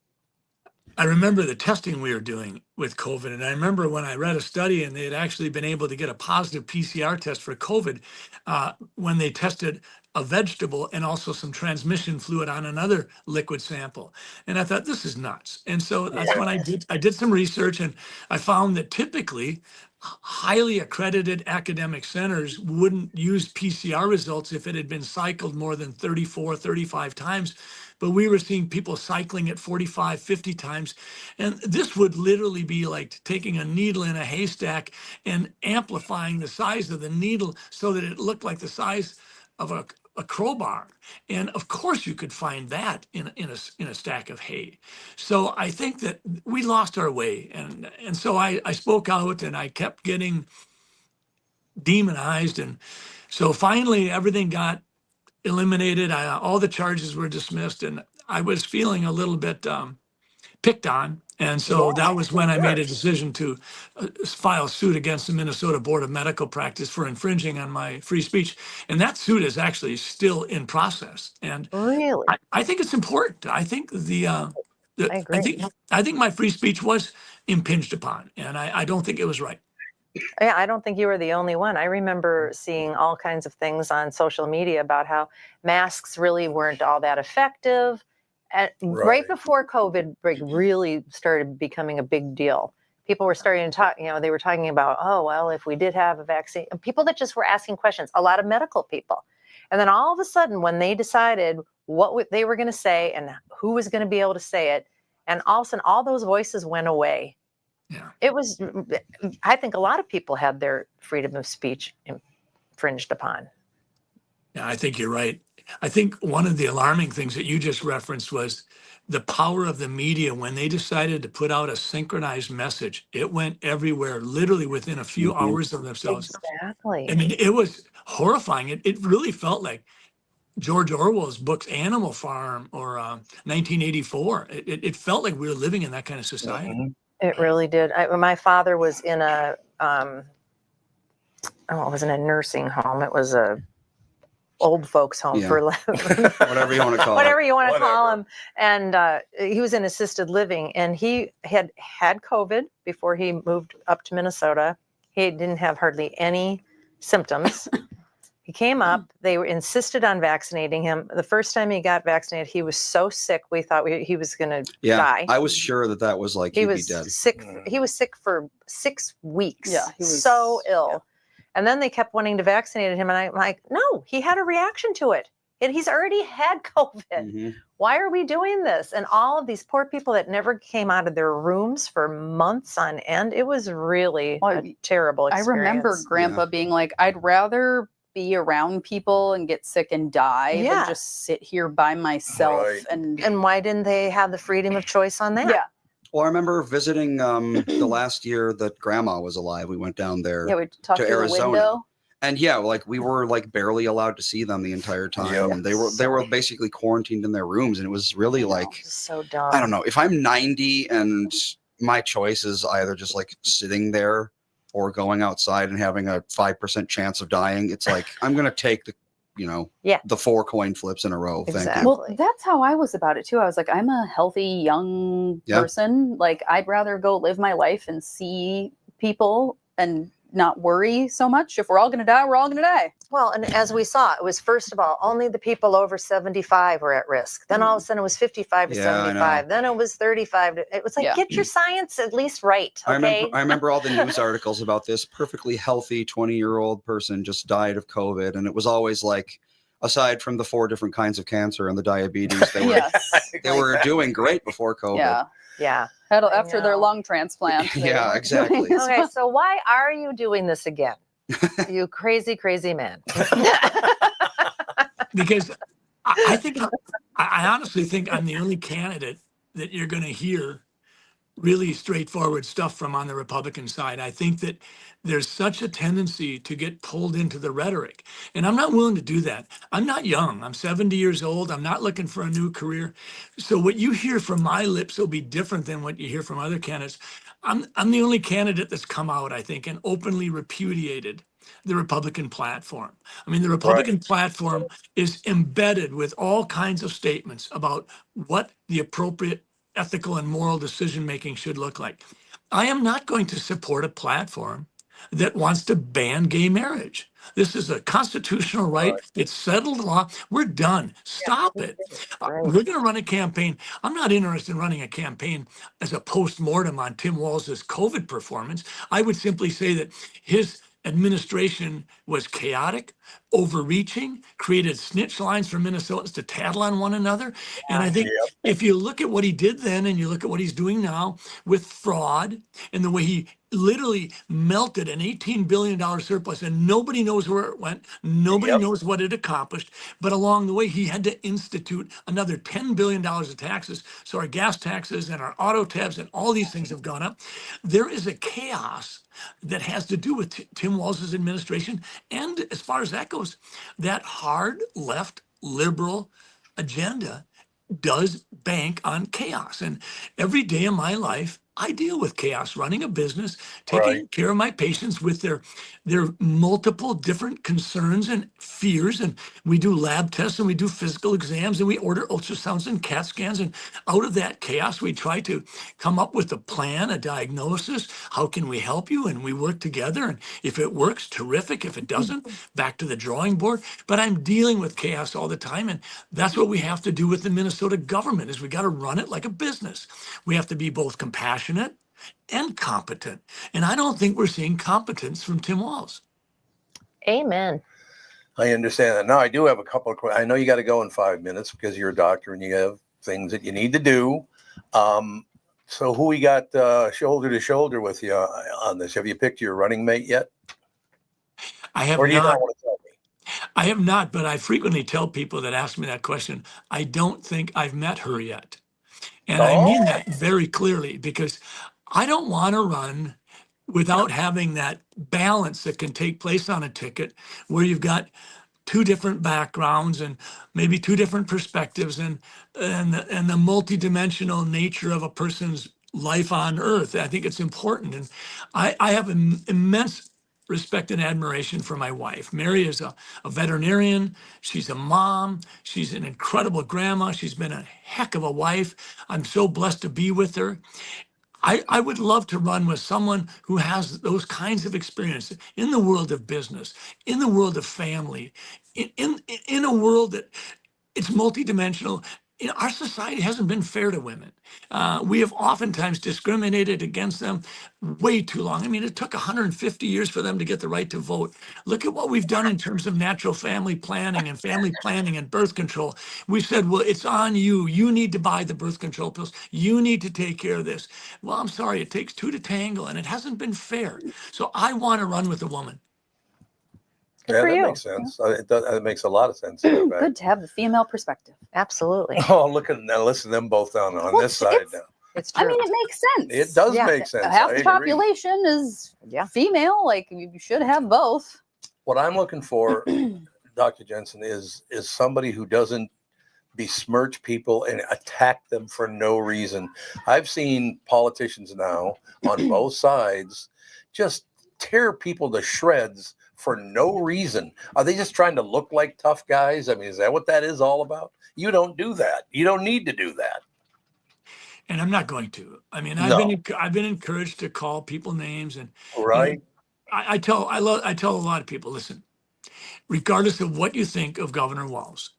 I remember the testing we were doing with COVID. And I remember when I read a study and they had actually been able to get a positive PCR test for COVID when they tested a vegetable and also some transmission fluid on another liquid sample. And I thought, this is nuts. And so that's when I did some research, and I found that typically highly accredited academic centers wouldn't use PCR results if it had been cycled more than 34, 35 times. But we were seeing people cycling it 45, 50 times. And this would literally be like taking a needle in a haystack and amplifying the size of the needle so that it looked like the size of a crowbar. And of course you could find that in a stack of hay. So I think that we lost our way. And so I spoke out, and I kept getting demonized. And so finally everything got eliminated. All the charges were dismissed, and I was feeling a little bit picked on. And so that was when I made a decision to file suit against the Minnesota Board of Medical Practice for infringing on my free speech. And that suit is actually still in process. And Really? I think it's important. I think I agree. I think my free speech was impinged upon, and I don't think it was right. Yeah, I don't think you were the only one. I remember seeing all kinds of things on social media about how masks really weren't all that effective. And right before COVID really started becoming a big deal, people were starting to talk, they were talking about, oh, well, if we did have a vaccine, and people that just were asking questions, a lot of medical people. And then all of a sudden, when they decided what they were going to say and who was going to be able to say it, and all of a sudden, all those voices went away. Yeah. I think a lot of people had their freedom of speech infringed upon. Yeah, I think you're right. I think one of the alarming things that you just referenced was the power of the media when they decided to put out a synchronized message. It went everywhere, literally within a few hours of themselves. Exactly. I mean, it was horrifying. It really felt like George Orwell's books Animal Farm or 1984. It felt like we were living in that kind of society. It really did. My father was in it wasn't a nursing home. It was a old folks home for whatever you want to call whatever you want to call him. And he was in assisted living, and he had COVID before he moved up to Minnesota. He didn't have hardly any symptoms. He came up. They insisted on vaccinating him. The first time he got vaccinated, he was so sick, we thought he was going to die. I was sure that was like he he'd was be dead. Sick. He was sick for 6 weeks. Yeah, he was so ill. Yeah. And then they kept wanting to vaccinate him, and I'm like, no, he had a reaction to it. And he's already had COVID. Why are we doing this? And all of these poor people that never came out of their rooms for months on end. It was really a terrible experience. I remember Grandpa being like, I'd rather be around people and get sick and die than just sit here by myself. Right. And why didn't they have the freedom of choice on that? Yeah. Well, I remember visiting the last year that Grandma was alive. We went down there we talked to through Arizona. the window. And we were like barely allowed to see them the entire time. Yep. And they were basically quarantined in their rooms, and it was really so dumb. I don't know. If I'm 90 and my choice is either just like sitting there or going outside and having a 5% chance of dying, it's like I'm gonna take the 4 coin flips in a row. Exactly. Thank you. Well, that's how I was about it too. I was like, I'm a healthy young person. Like, I'd rather go live my life and see people and not worry so much. If we're all going to die, we're all going to die. Well, and as we saw, it was, first of all, only the people over 75 were at risk. Then all of a sudden it was 55 to 75. Then it was 35. It was like, get your science at least right. Okay. I remember all the news articles about this perfectly healthy 20-year-old person just died of COVID. And it was always like, aside from the 4 different kinds of cancer and the diabetes, they were doing great before COVID. Yeah. After their lung transplant. Yeah, exactly. Okay, so why are you doing this again? You crazy, crazy man. Because I honestly think I'm the only candidate that you're going to hear really straightforward stuff from on the Republican side. I think that there's such a tendency to get pulled into the rhetoric. And I'm not willing to do that. I'm not young. I'm 70 years old. I'm not looking for a new career. So what you hear from my lips will be different than what you hear from other candidates. I'm the only candidate that's come out, I think, and openly repudiated the Republican platform. I mean, the Republican platform is embedded with all kinds of statements about what the appropriate ethical and moral decision-making should look like. I am not going to support a platform that wants to ban gay marriage. This is a constitutional right. It's settled law. We're done. Stop it. Right. We're going to run a campaign. I'm not interested in running a campaign as a post-mortem on Tim Walz's COVID performance. I would simply say that his administration was chaotic, overreaching, created snitch lines for Minnesotans to tattle on one another. And I think if you look at what he did then and you look at what he's doing now with fraud and the way he literally melted an $18 billion surplus and nobody knows where it went. Nobody knows what it accomplished. But along the way, he had to institute another $10 billion of taxes. So our gas taxes and our auto tabs and all these things have gone up. There is a chaos that has to do with Tim Walz's administration. And as far as that goes, that hard left liberal agenda does bank on chaos. And every day of my life, I deal with chaos, running a business, taking care of my patients with their multiple different concerns and fears. And we do lab tests and we do physical exams and we order ultrasounds and CAT scans. And out of that chaos, we try to come up with a plan, a diagnosis. How can we help you? And we work together. And if it works, terrific. If it doesn't, back to the drawing board. But I'm dealing with chaos all the time. And that's what we have to do with the Minnesota government is we got to run it like a business. We have to be both compassionate and competent. And I don't think we're seeing competence from Tim Walz. Amen. I understand that. Now, I do have a couple of questions. I know you got to go in 5 minutes because you're a doctor and you have things that you need to do. So who we got shoulder to shoulder with you on this? Have you picked your running mate yet? I have Or do you not. not want to tell me? I have not, but I frequently tell people that ask me that question, I don't think I've met her yet. And I mean that very clearly because I don't want to run without having that balance that can take place on a ticket where you've got two different backgrounds and maybe two different perspectives and the multidimensional nature of a person's life on earth. I think it's important. And I have an immense respect and admiration for my wife. Mary is a veterinarian. She's a mom. She's an incredible grandma. She's been a heck of a wife. I'm so blessed to be with her. I would love to run with someone who has those kinds of experiences in the world of business, in the world of family, in a world that it's multidimensional. You know, our society hasn't been fair to women. We have oftentimes discriminated against them way too long. I mean, it took 150 years for them to get the right to vote. Look at what we've done in terms of natural family planning and birth control. We've said, well, it's on you. You need to buy the birth control pills. You need to take care of this. Well, I'm sorry, it takes two to tangle, and it hasn't been fair. So I want to run with a woman. Good for that you. makes sense. It makes a lot of sense. In fact. Good to have the female perspective. Absolutely. Oh, look at now. Listen to them both down on this side now. It's true. I mean, it makes sense. It does Yeah. make sense. Half I the agree. population is female. Like you should have both. What I'm looking for, Dr. Jensen, is somebody who doesn't besmirch people and attack them for no reason. I've seen politicians now on both sides just tear people to shreds for no reason. Are they just trying to look like tough guys? I mean, is that what that is all about? You don't do that. You don't need to do that. And I'm not going to. I mean, No. I've been encouraged to call people names, and Right. I tell a lot of people, listen, regardless of what you think of Governor Walz,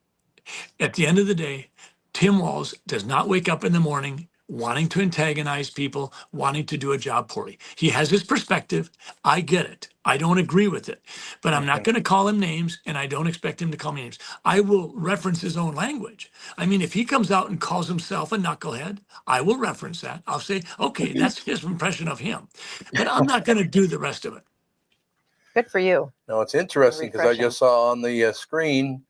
at the end of the day, Tim Walz does not wake up in the morning wanting to antagonize people, wanting to do a job poorly. He has his perspective. I get it. I don't agree with it, but I'm not going to call him names, and I don't expect him to call me names. I will reference his own language. I mean, if he comes out and calls himself a knucklehead, I will reference that. I'll say, okay, that's his impression of him, but I'm not going to do the rest of it. Good for you. Now, it's interesting because I just saw on the screen,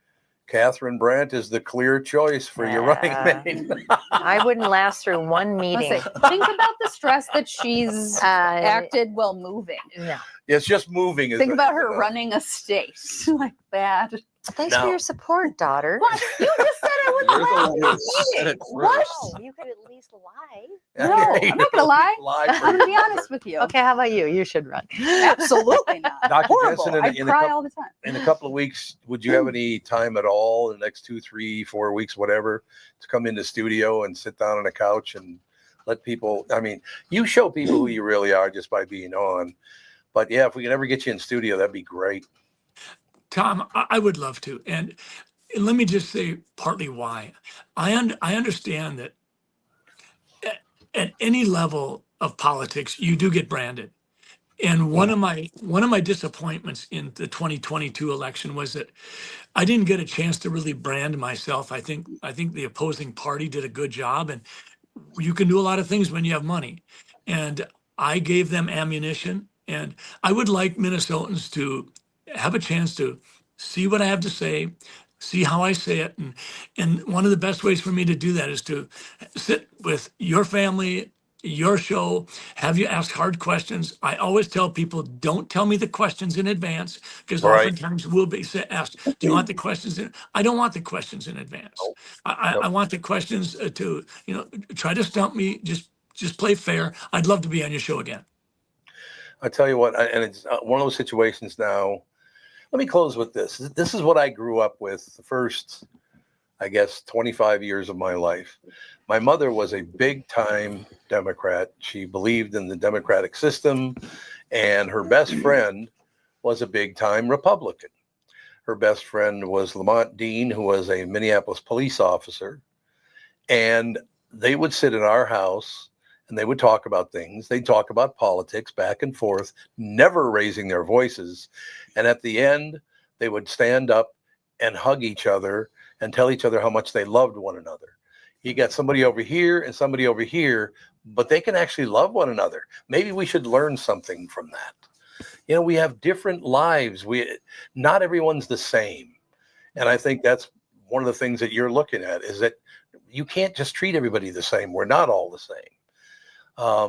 Catherine Brandt is the clear choice for your running mate. I wouldn't last through one I meeting. say, think about the stress that she's acted while moving. No. It's just moving. Think about her running a state like that. Thanks Now- for your support, daughter. What? You just said I You're the wouldn't one last who said it What? first. You could at least lie. No, I'm not gonna lie. I'm for gonna be honest with you. Okay, how about you? You should run. Absolutely not. Dr. Horrible. Jensen, I cry all the time. in a couple of weeks, would you have any time at all in the next 2, 3, 4 weeks, whatever, to come in the studio and sit down on a couch and let people, I mean, you show people who you really are just by being on. But yeah, if we can ever get you in studio, that'd be great. Tom, I would love to. And let me just say partly why. I understand that at any level of politics, you do get branded. And one of my disappointments in the 2022 election was that I didn't get a chance to really brand myself. I think the opposing party did a good job, and you can do a lot of things when you have money. And I gave them ammunition, and I would like Minnesotans to have a chance to see what I have to say, see how I say it. And one of the best ways for me to do that is to sit with your family, your show, have you ask hard questions. I always tell people, don't tell me the questions in advance, because Right. oftentimes we'll be asked, do you want the questions in? I don't want the questions in advance. I want the questions to, try to stump me, just play fair. I'd love to be on your show again. I tell you what, and it's one of those situations now. Let me close with this. This is what I grew up with the first, I guess, 25 years of my life. My mother was a big time Democrat. She believed in the democratic system, and her best friend was a big time Republican. Her best friend was Lamont Dean, who was a Minneapolis police officer. And they would sit in our house and they would talk about things. They'd talk about politics back and forth, never raising their voices. And at the end, they would stand up and hug each other and tell each other how much they loved one another. You got somebody over here and somebody over here, but they can actually love one another. Maybe we should learn something from that. We have different lives. Not everyone's the same. And I think that's one of the things that you're looking at, is that you can't just treat everybody the same. We're not all the same. I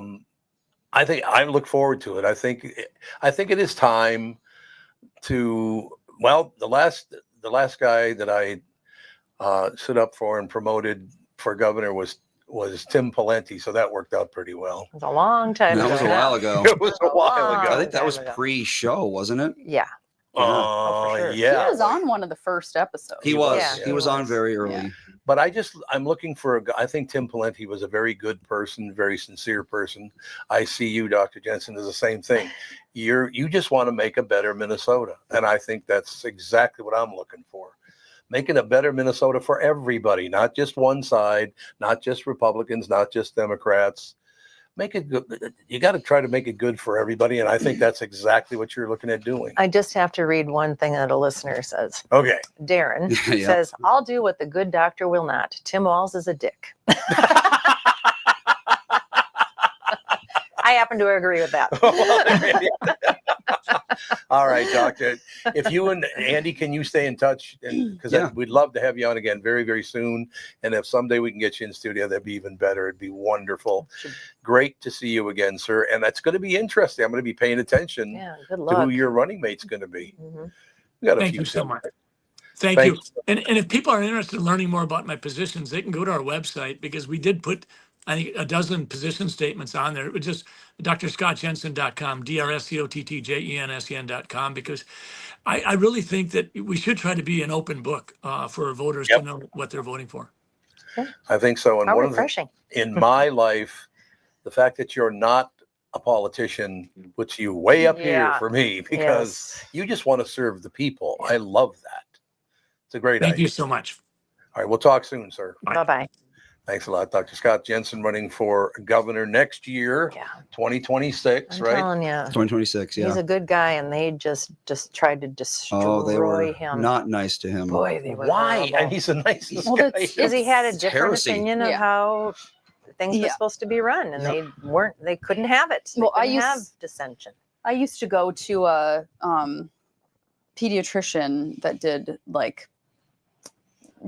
look forward to it. I think it is time to, the last guy that I stood up for and promoted for governor was Tim Pawlenty, so that worked out pretty well. It was a long time ago. That was a while ago. It was a while ago. I think that was pre-show, wasn't it? Yeah. Oh, for sure. yeah. He was on one of the first episodes. He was. Yeah. He was on very early. Yeah. But I'm looking for I think Tim Pawlenty was a very good person, very sincere person. I see you, Dr. Jensen, as the same thing. You just want to make a better Minnesota. And I think that's exactly what I'm looking for. Making a better Minnesota for everybody, not just one side, not just Republicans, not just Democrats. Make it good. You got to try to make it good for everybody. And I think that's exactly what you're looking at doing. I just have to read one thing that a listener says. Okay. Darren Yeah. says, I'll do what the good doctor will not. Tim Walz is a dick. I happen to agree with that. All right, Doctor. If you and Andy, can you stay in touch? Because we'd love to have you on again very, very soon. And if someday we can get you in studio, that'd be even better. It'd be wonderful. Great to see you again, sir. And that's going to be interesting. I'm going to be paying attention Good to luck. who your running mate's going to be. Mhm. We got a Thank few you so things. much. Thank you. And if people are interested in learning more about my positions, they can go to our website, because we did put, I think, a dozen position statements on there. It was just drscottjensen.com, DRSCOTTJENSEN.com, because I really think that we should try to be an open book for voters to know what they're voting for. I think so. And How one refreshing. in my life, the fact that you're not a politician puts you way up here for me, because you just want to serve the people. I love that. It's a great idea. Thank you so much. All right, we'll talk soon, sir. Bye-bye. Thanks a lot, Dr. Scott Jensen, running for governor next year, 2026, I'm right? telling you. 2026, yeah. He's a good guy, and they just tried to destroy They were him. not nice to him. Boy, they were Why? horrible. And he's the nicest Well, guy. Because he had a different heresy. opinion of how things were supposed to be run, and they couldn't have it. They Well, couldn't have dissension. I used to go to a pediatrician that did like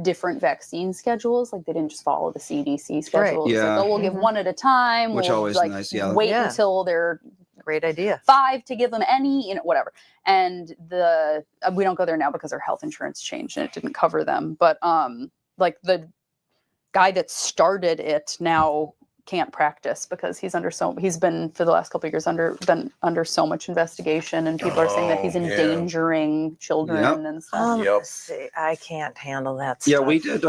different vaccine schedules. Like they didn't just follow the CDC schedule. Right. It's Yeah. like, oh, we'll give one at a time. Which we'll always like nice, yeah. wait Yeah. until they're Great idea. 5 to give them any, whatever. And we don't go there now because our health insurance changed and it didn't cover them. But like the guy that started it now can't practice because he's been for the last couple of years been under so much investigation, and people are saying that he's endangering children and stuff. See, I can't handle that Yeah, stuff. we did.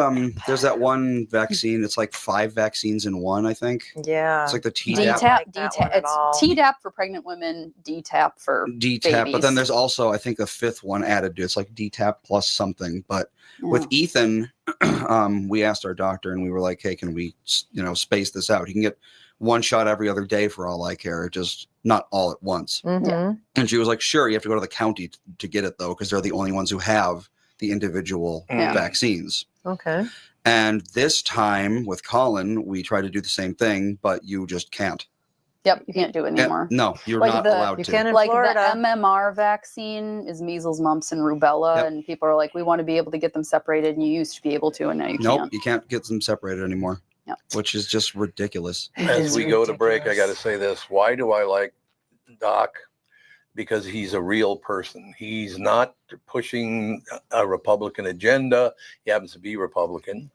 There's that one vaccine. It's like 5 vaccines in one, I think. Yeah. It's like the DTaP. DTaP. It's Tdap for pregnant women, DTaP for DTaP. babies. But then there's also, I think, a 5th one added to it. It's like DTaP plus something. But with Ethan, we asked our doctor and we were like, hey, can we, space this out? He can get 1 shot every other day for all I care. Just not all at once. Mm-hmm. And she was like, sure, you have to go to the county to get it, though, because they're the only ones who have the individual vaccines. Okay. And this time with Colin, we tried to do the same thing, but you just can't. Yep, you can't do it anymore. No, you're Like not allowed to. You can in Like Florida. the MMR vaccine is measles, mumps, and rubella, and people are like, we want to be able to get them separated, and you used to be able to, and now you Nope, can't. you can't get them separated anymore. Yep. Which is just ridiculous. As we go to break, I got to say this. Why do I like Doc? Because he's a real person. He's not pushing a Republican agenda. He happens to be Republican,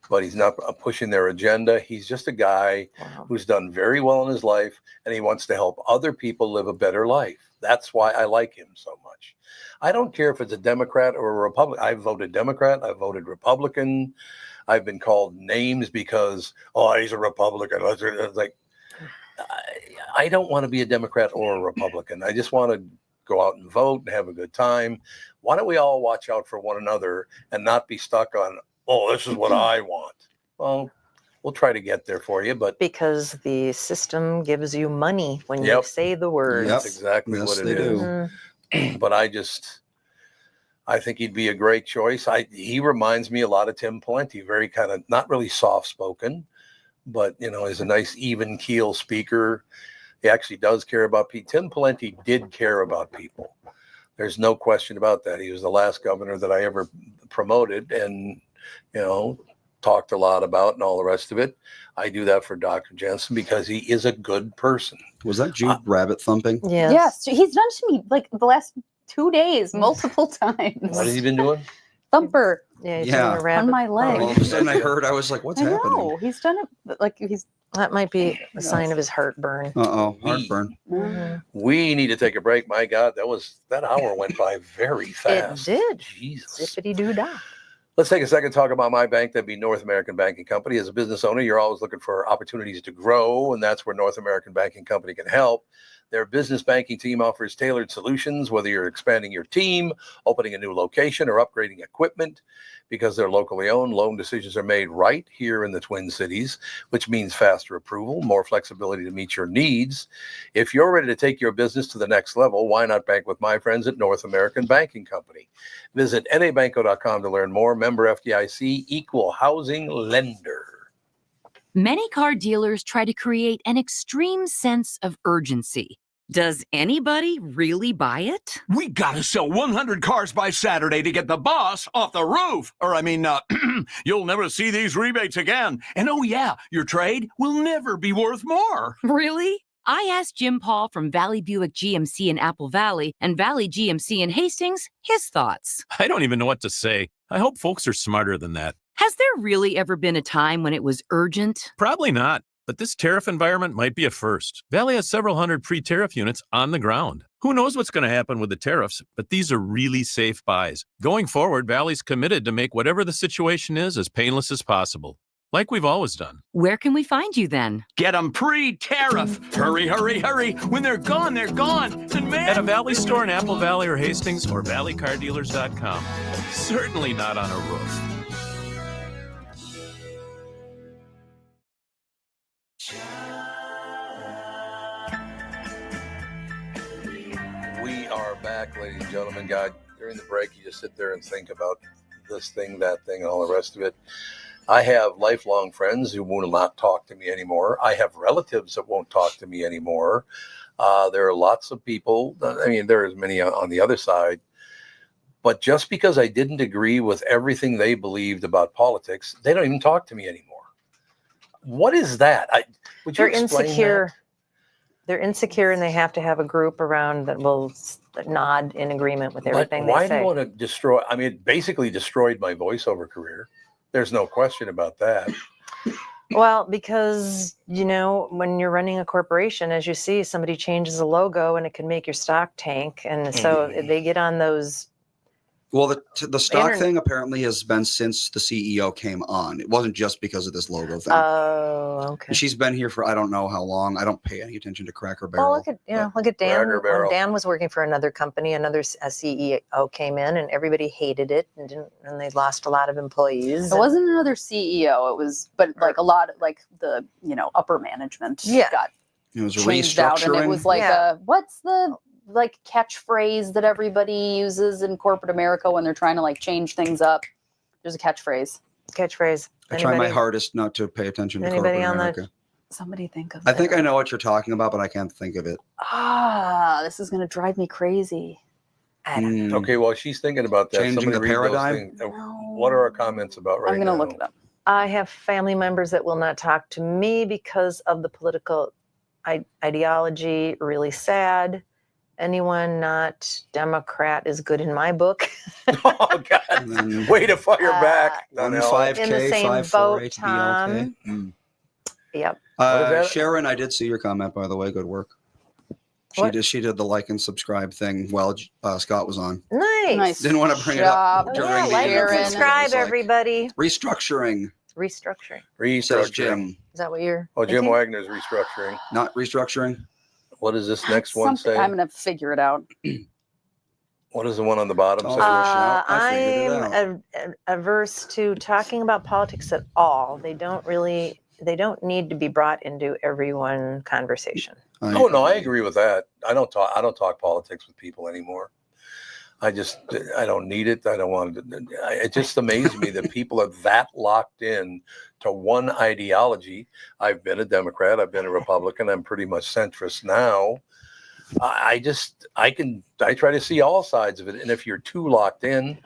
but he's not pushing their agenda. He's just a guy who's done very well in his life, and he wants to help other people live a better life. That's why I like him so much. I don't care if it's a Democrat or a Republican. I voted Democrat. I voted Republican. I've been called names because, he's a Republican. It's like, I don't want to be a Democrat or a Republican. I just want to go out and vote and have a good time. Why don't we all watch out for one another and not be stuck on, this is what I want? Well, we'll try to get there for you, but because the system gives you money when you say the words. That's exactly what it is. Mm-hmm. But I think he'd be a great choice. He reminds me a lot of Tim Pawlenty, very kind of not really soft spoken, but is a nice even keel speaker. He actually does care about people. Tim Pawlenty did care about people. There's no question about that. He was the last governor that I ever promoted and, talked a lot about and all the rest of it. I do that for Dr. Jensen because he is a good person. Was that Jude rabbit thumping? Yes. He's done to me like the last 2 days, multiple times. What has he been doing? Thumper. Yeah. He's doing a rabbit on my leg. All of a sudden I heard, I was like, what's happening? No, he's done it like he's. That might be a sign of his heartburn. Heartburn. Mm-hmm. We need to take a break. My God, that hour went by very fast. It did. Jesus. Zippity-doo-dah. Let's take a second to talk about my bank. That'd be North American Banking Company. As a business owner, you're always looking for opportunities to grow, and that's where North American Banking Company can help. Their business banking team offers tailored solutions, whether you're expanding your team, opening a new location, or upgrading equipment. Because they're locally owned, loan decisions are made right here in the Twin Cities, which means faster approval, more flexibility to meet your needs. If you're ready to take your business to the next level, why not bank with my friends at North American Banking Company? Visit nabanco.com to learn more. Member FDIC, equal housing lender. Many car dealers try to create an extreme sense of urgency. Does anybody really buy it? We gotta sell 100 cars by Saturday to get the boss off the roof. You'll never see these rebates again. And oh yeah, your trade will never be worth more. Really? I asked Jim Paul from Valley Buick GMC in Apple Valley and Valley GMC in Hastings his thoughts. I don't even know what to say. I hope folks are smarter than that. Has there really ever been a time when it was urgent? Probably not. But this tariff environment might be a first. Valley has several hundred pre-tariff units on the ground. Who knows what's going to happen with the tariffs, but these are really safe buys. Going forward, Valley's committed to make whatever the situation is as painless as possible, like we've always done. Where can we find you then? Get them pre-tariff. Hurry, hurry, hurry. When they're gone, they're gone. And man, At a Valley store in Apple Valley or Hastings or valleycardealers.com. Certainly not on a roof. We are back, ladies and gentlemen. God, during the break, you just sit there and think about this thing, that thing, and all the rest of it. I have lifelong friends who will not talk to me anymore. I have relatives that won't talk to me anymore. There are lots of people. There are as many on the other side. But just because I didn't agree with everything they believed about politics, they don't even talk to me anymore. What is that? Would you They're explain insecure. that? They're insecure, and they have to have a group around that will nod in agreement with everything But why they do you say. want to destroy? It basically destroyed my voiceover career. There's no question about that. Well, because, when you're running a corporation, as you see, somebody changes a logo and it can make your stock tank. And so they get on those. Well, the stock Internet- thing apparently has been since the CEO came on. It wasn't just because of this logo thing. Oh, okay. And she's been here for I don't know how long. I don't pay any attention to Cracker Barrel. Well, look at Dan. Cracker Barrel. When Dan was working for another company, another CEO came in, and everybody hated it, and they lost a lot of employees. It wasn't another CEO. It was, but like a lot of like the upper management got It was changed out, and it restructuring. was like what's the like catchphrase that everybody uses in corporate America when they're trying to like change things up? There's a catchphrase. I try my hardest not to pay attention to corporate America. Somebody think of I think I know what you're talking about, but I can't think of it. This is going to drive me crazy. I don't know. Okay, well, she's thinking about that. Changing Somebody the read those paradigm? things. What are our comments about right now? I'm going to look it up. I have family members that will not talk to me because of the political ideology. Really sad. Anyone not Democrat is good in my book. Oh, God. Way to fire back. One Donnell. 5K, in the same 5 boat, 4 Tom. Yep. What is that? Sharon, I did see your comment, by the way. Good work. She did the like and subscribe thing while Scott was on. Nice. Didn't want to bring it up during the like and interview. subscribe, It was like, everybody. Restructuring, Restructuring. says Jim. Is that what you're? Oh, Jim thinking? Wagner's restructuring. Not restructuring. What does this next one say? I'm going to figure it out. What does the one on the bottom say? I figured it I'm averse to talking about politics at all. They don't need to be brought into every one conversation. Oh no, I agree with that. I don't talk politics with people anymore. I don't need it. I don't want it. It just amazes me that people are that locked in to one ideology. I've been a Democrat. I've been a Republican. I'm pretty much centrist now. I try to see all sides of it. And if you're too locked in,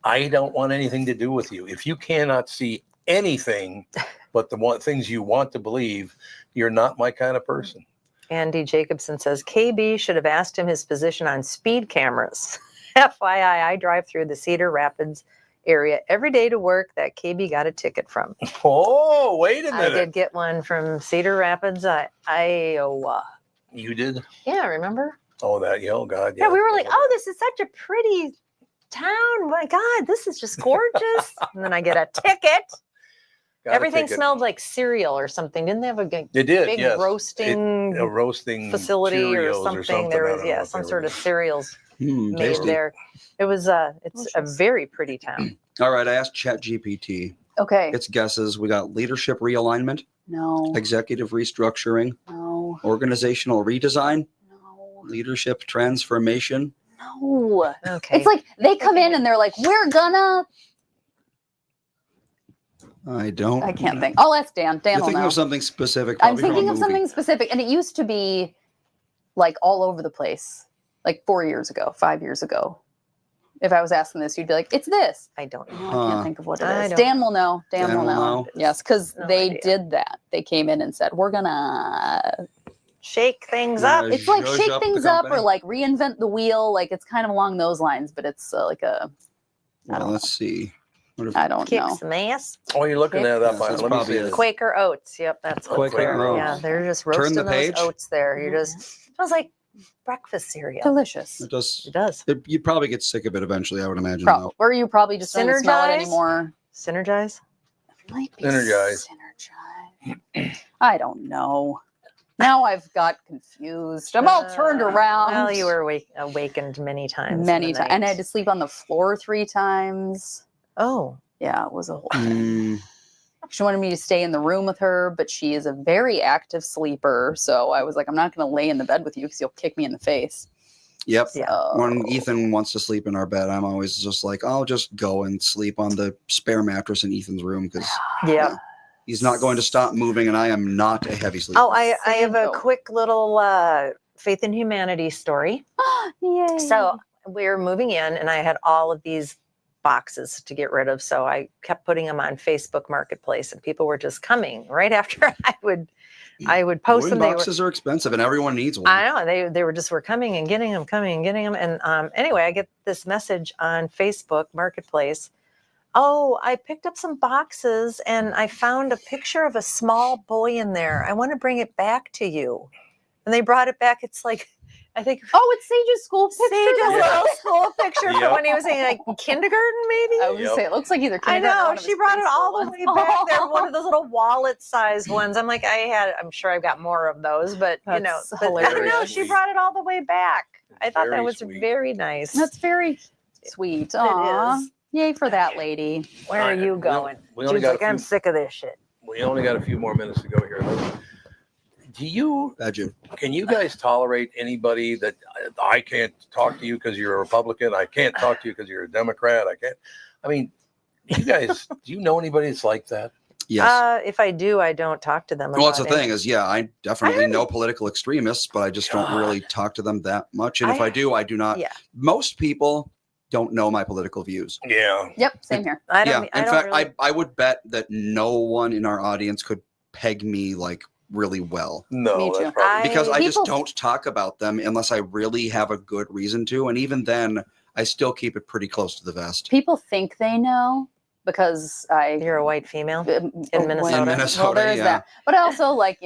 I don't want anything to do with you. If you cannot see anything but the things you want to believe, you're not my kind of person. Andy Jacobson says KB should have asked him his position on speed cameras. FYI, I drive through the Cedar Rapids area every day to work that KB got a ticket from. Oh, wait a minute. I did get one from Cedar Rapids, Iowa. You did? Yeah, remember? Oh, God. Yeah, we were like, oh, this is such a pretty town. My God, this is just gorgeous. And then I get a ticket. Everything smelled like cereal or something. Didn't they have a big roasting facility or something? There was some sort of cereals made tasty. there. It was it's a very pretty town. All right, I asked ChatGPT. Okay. Its guesses. We got leadership realignment, No. executive restructuring, No. organizational redesign, No. leadership transformation. No. Okay. It's like they come in and they're like, we're gonna. I can't think. I'll ask Dan. Dan You're will thinking know. of something specific. I'm probably from a thinking of movie. something specific, and it used to be like all over the place, like 4 years ago, 5 years ago. If I was asking this, you'd be like, "It's this." I don't know. No, I can't think of what it I is. don't- Dan will know. Dan will will know. know. Yes, because No they idea. did that. They came in and said, "We're gonna." Shake things Yeah, up. It's like zhuzh shake up the things up or company. like reinvent the wheel. Like it's kind of along those lines, but it's like a. Well, let's see. What if- I don't Kick know. some ass. Oh, you're looking that up. That's Let me probably see it. this. Quaker oats. Yep, that's what Quaker they're. oats. Yeah, they're just Turn roasting the those page. oats there. You're just smells like breakfast cereal. Delicious. It does. It does. You'd probably get sick of it eventually, I would imagine. Probably. Or you probably just don't smell it Synergize? anymore. Synergize. Might be Synergize. Synergize. I don't know. Now I've got confused. I'm all turned around. Well, you were awakened many times. in many the times, and I night. had to sleep on the floor 3 times. Oh, Yeah, it was a whole thing. Mm, She wanted me to stay in the room with her, but she is a very active sleeper. So I was like, I'm not going to lay in the bed with you because you'll kick me in the face. yep. yeah. When Ethan wants to sleep in our bed, I'm always just like, I'll just go and sleep on the spare mattress in Ethan's room because Yeah. he's not going to stop moving, and I am not a heavy sleeper. Oh, I have a Same. quick little faith in humanity story. Yay. So we were moving in, and I had all of these boxes to get rid of. So I kept putting them on Facebook Marketplace, and people were just coming right after I would post Wooden them. They were, boxes are expensive, and everyone needs one. I know they were coming and getting them, coming and getting them. And anyway, I get this message on Facebook Marketplace. Oh, I picked up some boxes and I found a picture of a small boy in there. I want to bring it back to you. And they brought it back. It's like, I think. Oh, it's Sage's school picture. Sage's that little school picture from Yep. when he was in like kindergarten, maybe. I was gonna say it looks like either I kindergarten or know. one of She his brought it preschool all the ones. way back there. One of those little wallet-sized ones. I'm like, I'm sure I've got more of those, but That's but I don't know. hilarious. She brought it all the way back. I thought that Very was sweet. very nice. That's very sweet. Aw. is. Yay for that lady. Where are you going? We only She's got like, a I'm few, sick of this shit. we only got a few more minutes to go here. Can you guys tolerate anybody that I can't talk to you because you're a Republican? I can't talk to you because you're a Democrat. I mean, you guys, do you know anybody that's like that? Yes. If I do, I don't talk to them. Well, that's the about thing is, I definitely know political extremists, but I just don't really talk to them that much. And if I do, I do not. Yeah. Most people don't know my political views. Yeah. Yep, same here. I Yeah. don't. In I don't fact, really, I would bet that no one in our audience could peg me like really well. No, Me that's too. probably Because I just People- don't talk about them unless I really have a good reason to. And even then, I still keep it pretty close to the vest. People think they know because You're a white female. in Minnesota. In Minnesota, well, there's yeah. that. But also, like,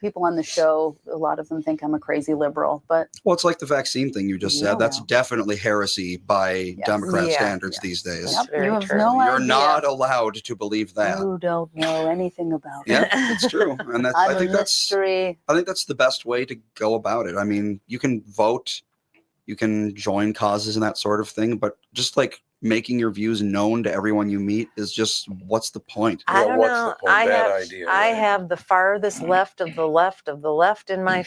people on the show, a lot of them think I'm a crazy liberal. But Well, it's like the vaccine thing you just said. No. That's definitely heresy by Yes. Democrat Yeah. standards Yes. these days. yep, very you have true. no You're idea. not allowed to believe that. You don't know anything about it. Yeah, it's true. And that's, I'm I think a that's mystery. I think that's the best way to go about it. I mean, you can vote, you can join causes and that sort of thing, but just like making your views known to everyone you meet is just, what's the point? I Well, don't what's know. the point? I Bad have idea, I right? have the farthest left of the left of the left in my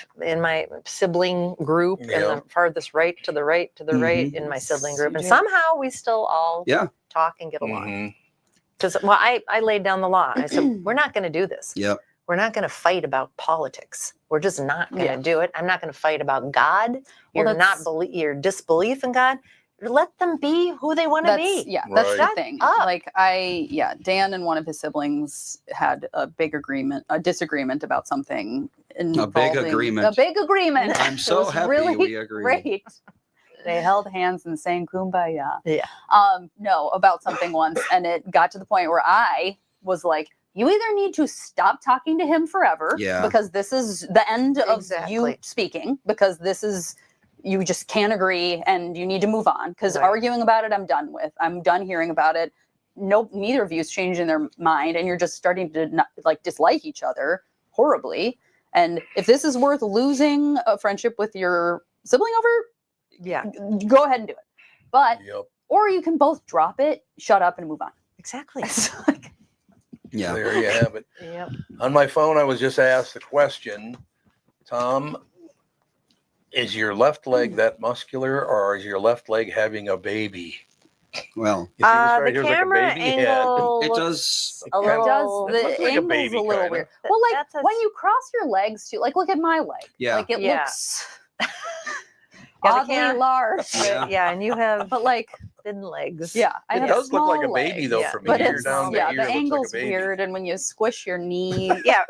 sibling group, and Yeah. the farthest right to the right to the right in my sibling group, and somehow we still all Yeah. talk and get along. Mhm. Because I laid down the law. I said we're not going to do this. Yep. We're not going to fight about politics. We're just not going to Yeah. do it. I'm not going to fight about God. Well, that's- Your disbelief in God. Let them be who they want to That's be. yeah, that's Right. the Shut thing. up. Like Dan and one of his siblings had a disagreement about something. Involving, agreement. A big agreement. I'm It so was happy really we agree. Great. They held hands and sang "Kumbaya." Yeah. No, about something once, and it got to the point where I was like, "You either need to stop talking to him forever, Yeah. because this is the end of you Exactly. speaking, because this is." You just can't agree and you need to move on, because Right. arguing about it, I'm done with. I'm done hearing about it. Neither of you is changing their mind, and you're just starting to not, dislike each other horribly. And if this is worth losing a friendship with your sibling over, Yeah. go ahead and do it. But Yep. or you can both drop it, shut up, and move on. Exactly. It's like, Yeah. There you have it. Yep. On my phone, I was just asked the question, Tom, is your left leg that muscular, or is your left leg having a baby? Well, You see this right The here? It's like a camera baby head. angle. it looks does. a It little. does the looks like a angle's baby, a little kinda. weird. Well, like That's a- when you cross your legs too, like look at my leg. Yeah. Like it Yeah. looks Yeah, the oddly camera- large. Yeah. Yeah, and you have But like, thin legs. yeah, I It have does look like a small baby, legs, though, yeah. from But here it's down to yeah, here. the it looks angle's like a baby. weird, and when you squish your knee, Yeah.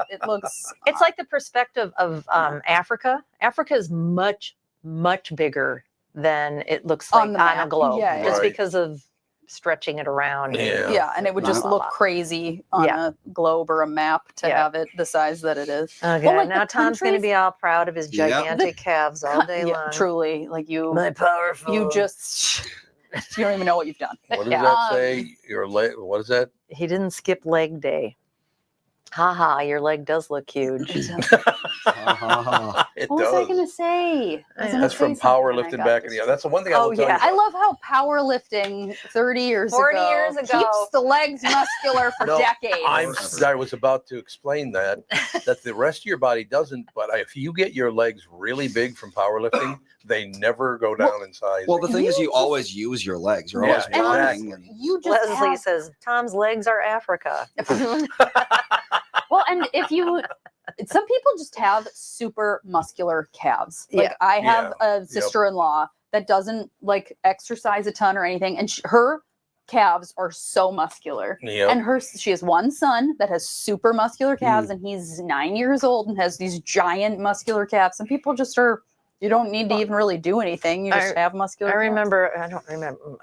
it looks. It's like the perspective of Africa. Africa is much, much bigger than it looks like On on, the a map. globe. Yeah, just Right. because of stretching it around. Yeah. yeah, and it would just Blah, look blah, blah. crazy on Yeah. a globe or a map to Yeah. have it the size that it is. Okay, Well, like now the Tom's going to countries- be all proud of his Yeah. gigantic calves all day Yeah, long. truly, like My powerful. you just you don't even know what you've done. What does Yeah. that say? Your leg? What is that? He didn't skip leg day. Ha ha, your leg does look huge. It What was I does. going to say? I was gonna That's say from something and I powerlifting got back in the. distracted. That's the one thing I Oh, will tell yeah. you. I love how powerlifting 30 years 40 ago years ago. keeps the legs muscular for No, decades. I was about to explain that the rest of your body doesn't, but if you get your legs really big from powerlifting, they never go down in size. Well, the thing is, You you just- always use your legs. You're Yeah, always running. exactly. And, You just Leslie have- says Tom's legs are Africa. well, and if you, some people just have super muscular calves. Like Yeah. I have a sister-in-law that doesn't like exercise a ton or anything, and her calves are so muscular. Yep. And she has one son that has super muscular calves, and he's 9 years old and has these giant muscular calves. And people just are You don't need to even really do anything. You just have muscular. I remember, I don't remember.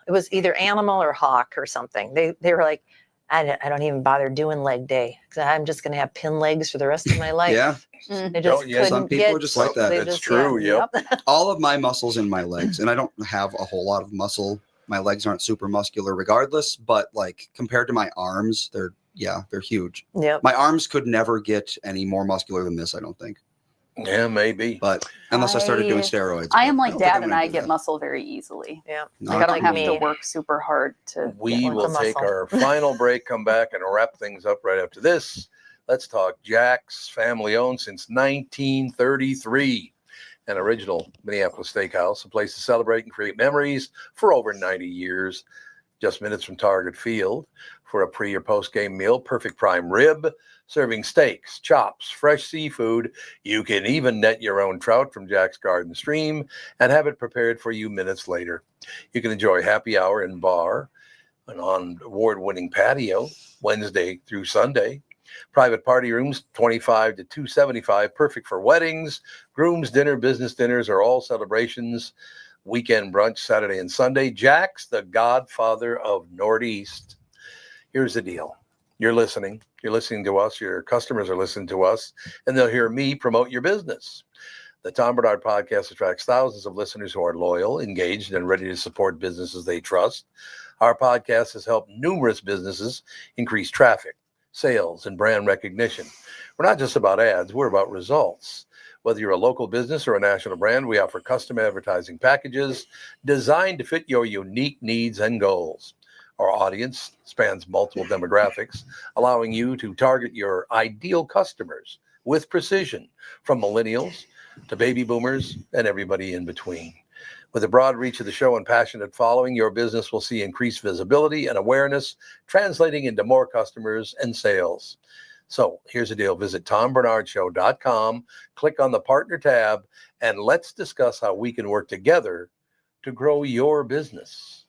It was either Animal or Hawk or something. They were like, I don't even bother doing leg day because I'm just going to have pin legs for the rest of my life. Yeah. They just couldn't some people are just like that. they That's just- true. yeah. Yep. All of my muscles in my legs, and I don't have a whole lot of muscle. My legs aren't super muscular regardless, but like compared to my arms, they're huge. Yep. My arms could never get any more muscular than this, I don't think. Yeah, maybe. But unless I started doing I- steroids. I but am like don't think Dad, I'm and gonna I do get that. muscle very easily. Yeah. Not I don't like have me. to work super hard to. We get will the take muscle. our final break, come back, and wrap things up right after this. Let's talk Jack's, family owned since 1933. An original Minneapolis steakhouse, a place to celebrate and create memories for over 90 years. Just minutes from Target Field for a pre or post game meal. Perfect prime rib, serving steaks, chops, fresh seafood. You can even net your own trout from Jack's Garden Stream and have it prepared for you minutes later. You can enjoy happy hour and bar and on award-winning patio Wednesday through Sunday. Private party rooms, $25 to $275, perfect for weddings, groom's dinner, business dinners, or all celebrations. Weekend brunch Saturday and Sunday. Jack's, the godfather of Northeast. Here's the deal. You're listening. You're listening to us. Your customers are listening to us, and they'll hear me promote your business. The Tom Bernard Podcast attracts thousands of listeners who are loyal, engaged, and ready to support businesses they trust. Our podcast has helped numerous businesses increase traffic, sales, and brand recognition. We're not just about ads. We're about results. Whether you're a local business or a national brand, we offer custom advertising packages designed to fit your unique needs and goals. Our audience spans multiple demographics, allowing you to target your ideal customers with precision, from millennials to baby boomers and everybody in between. With the broad reach of the show and passionate following, your business will see increased visibility and awareness, translating into more customers and sales. So here's the deal. Visit tombernardshow.com, click on the partner tab, and let's discuss how we can work together to grow your business.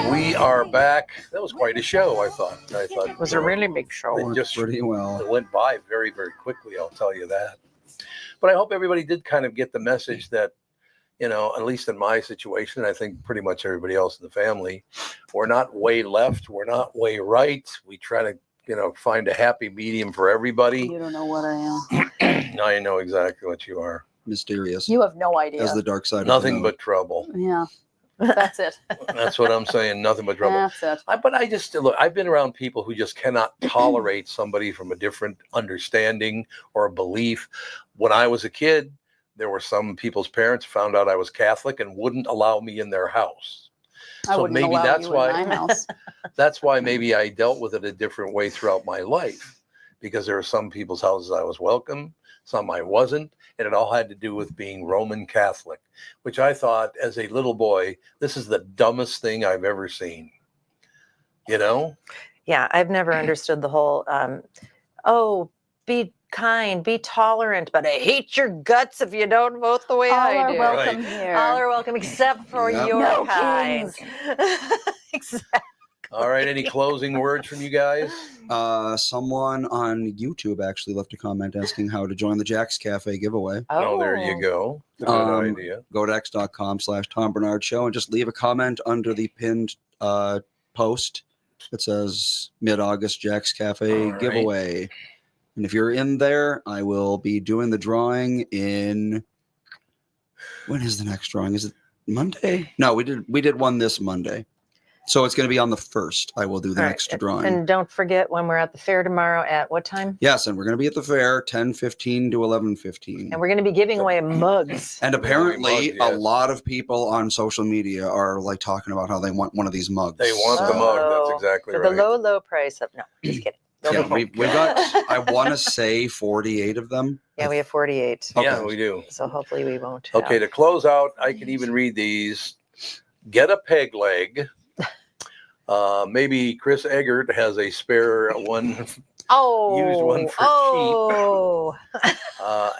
We are back. That was quite a show, I thought. It was a really big show. Worked just pretty well. It went by very, very quickly, I'll tell you that. But I hope everybody did kind of get the message that, at least in my situation, I think pretty much everybody else in the family, we're not way left, we're not way right. We try to, find a happy medium for everybody. You don't know what I am. I know exactly what you are. Mysterious. You have no idea. As the dark side Nothing of the but trouble. Yeah, that's it. That's what I'm saying. Nothing but trouble. That's it. But I just look, I've been around people who just cannot tolerate somebody from a different understanding or belief. When I was a kid, there were some people's parents found out I was Catholic and wouldn't allow me in their house. I So wouldn't maybe allow that's you why- in my house. That's why maybe I dealt with it a different way throughout my life, because there are some people's houses I was welcome, some I wasn't, and it all had to do with being Roman Catholic, which I thought as a little boy, this is the dumbest thing I've ever seen. Yeah, I've never understood the whole, be kind, be tolerant, but I hate your guts if you don't vote the way All I are do. welcome here. All are welcome except for Yep. your No kind. kings. Exactly. All right, any closing words from you guys? Someone on YouTube actually left a comment asking how to join the Jack's Cafe giveaway. Oh, there you go. Good idea. Go to x.com/Tom Bernard Show and just leave a comment under the pinned post that says mid-August Jack's Cafe All right. giveaway. And if you're in there, I will be doing the drawing in. When is the next drawing? Is it Monday? No, we did one this Monday. So it's going to be on the 1st. I will do the All right. next drawing. And don't forget when we're at the fair tomorrow at what time? Yes, and we're going to be at the fair 10:15 to 11:15. And we're going to be giving away mugs. And apparently, Mug, yes. a lot of people on social media are like talking about how they want one of these mugs. They want the mug. That's exactly For right. the low price of, no, just kidding. Yeah, we've got, I want to say 48 of them. Yeah, we have 48. Okay. Yeah, we do. So hopefully we won't. Okay, to close out, I can even read these. Get a peg leg. Maybe Chris Eggert has a spare one. Used one for cheap.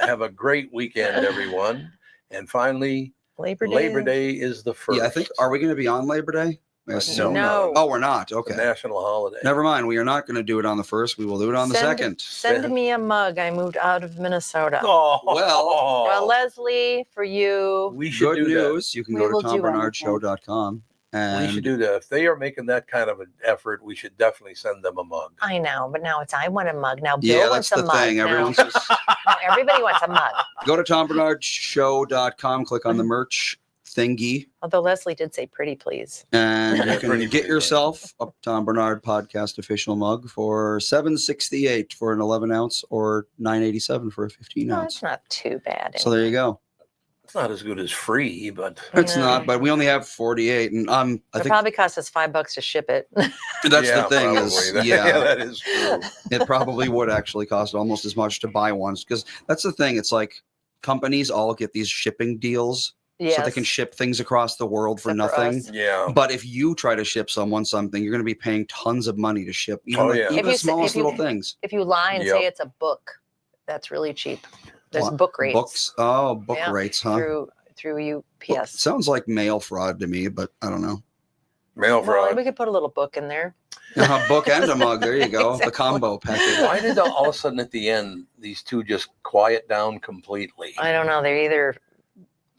Have a great weekend, everyone. And finally, Labor Day. Labor Day is the 1st. Yeah, I think, are we going to be on Labor Day? I assume. No. Oh, we're not. The Okay. national holiday. Never mind. We are not going to do it on the 1st. We will do it on the 2nd. Send me a mug. I moved out of Minnesota. Oh, Well, Leslie, for you. we should Good do that. news. You can We go will to do tombernardshow.com. And We should do that. If they are making that kind of an effort, we should definitely send them a mug. I know, but now it's I want a mug. Now Bill yeah, wants that's a the mug. thing. Now, Everyone's just now everybody wants a mug. go to tombernardshow.com, click on the merch thingy, Although Leslie did say pretty please. and you Yeah, can pretty get please, yourself a Tom Bernard podcast official mug for $7.68 for an 11-ounce or $9.87 for a 15 No, ounce. it's not too bad. So there you go. It's not as good as free, but It's No. not, but we only have 48, and I It think probably cost us $5 to ship it. that's yeah, the thing probably. is, Yeah, that is true. it probably would actually cost almost as much to buy ones, because that's the thing. It's like companies all get these shipping deals Yes. so they can ship things across the world for Except for nothing. us. Yeah. But if you try to ship someone something, you're going to be paying tons of money to ship even, Oh, yeah. even If the you- smallest if you- little things. If you lie and Yep. say it's a book, that's really cheap. There's What? book rates Books. Oh, book Yeah, rates, huh? through Well, UPS. sounds like mail fraud to me, but I don't know. Mail Well, fraud. we could put a little book in there. Book and a mug. There you go. The Exactly. combo package. Why did all of a sudden at the end these two just quiet down completely? I don't know. They're either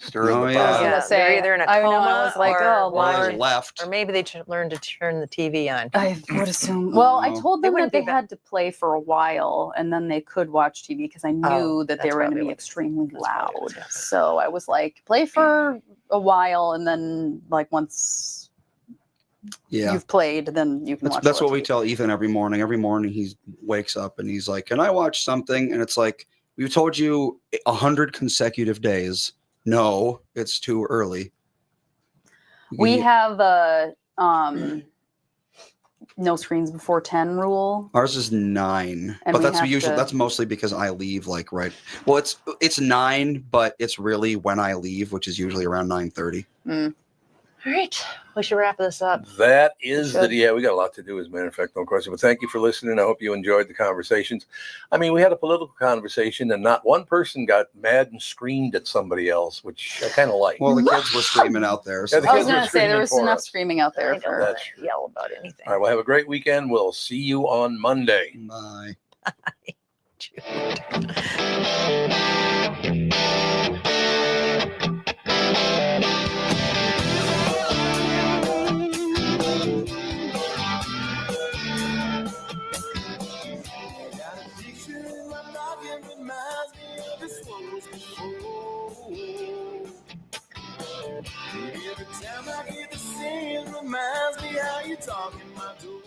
Stirring Oh, the yeah. pot. gonna they're say, either in a I know, coma I was like, or, oh, Or Lord. they left. or maybe they learned to turn the TV on. I would assume. Well, I Oh. told They them wouldn't that they be had to play for a while and then they could watch TV because I knew Oh, that they that's were going to probably be what- extremely that's probably loud. what's So I was like, play for a while and then, like, once Yeah. you've played, then you can watch. That's more what we TV. tell Ethan every morning. Every morning he wakes up and he's like, "Can I watch something?" And it's like, "We've told you 100 consecutive days. No, it's too early." We have a no screens before 10 rule. Ours is 9, And but we that's have usually to- that's mostly because I leave like right. Well, it's 9, but it's really when I leave, which is usually around 9:30. All right. We should wrap this up. That is Should. yeah, we got a lot to do as a matter of fact, no question. But thank you for listening. I hope you enjoyed the conversations. I mean, we had a political conversation and not one person got mad and screamed at somebody else, which I kind of like. Well, the kids were screaming out there. So. Yeah, the I kids was were going to say there screaming was for enough us. screaming out I there don't for. want to yell about anything. All right, well, have a great weekend. We'll see you on Monday. Bye. Every time I hear the same reminds me how you talk in my door.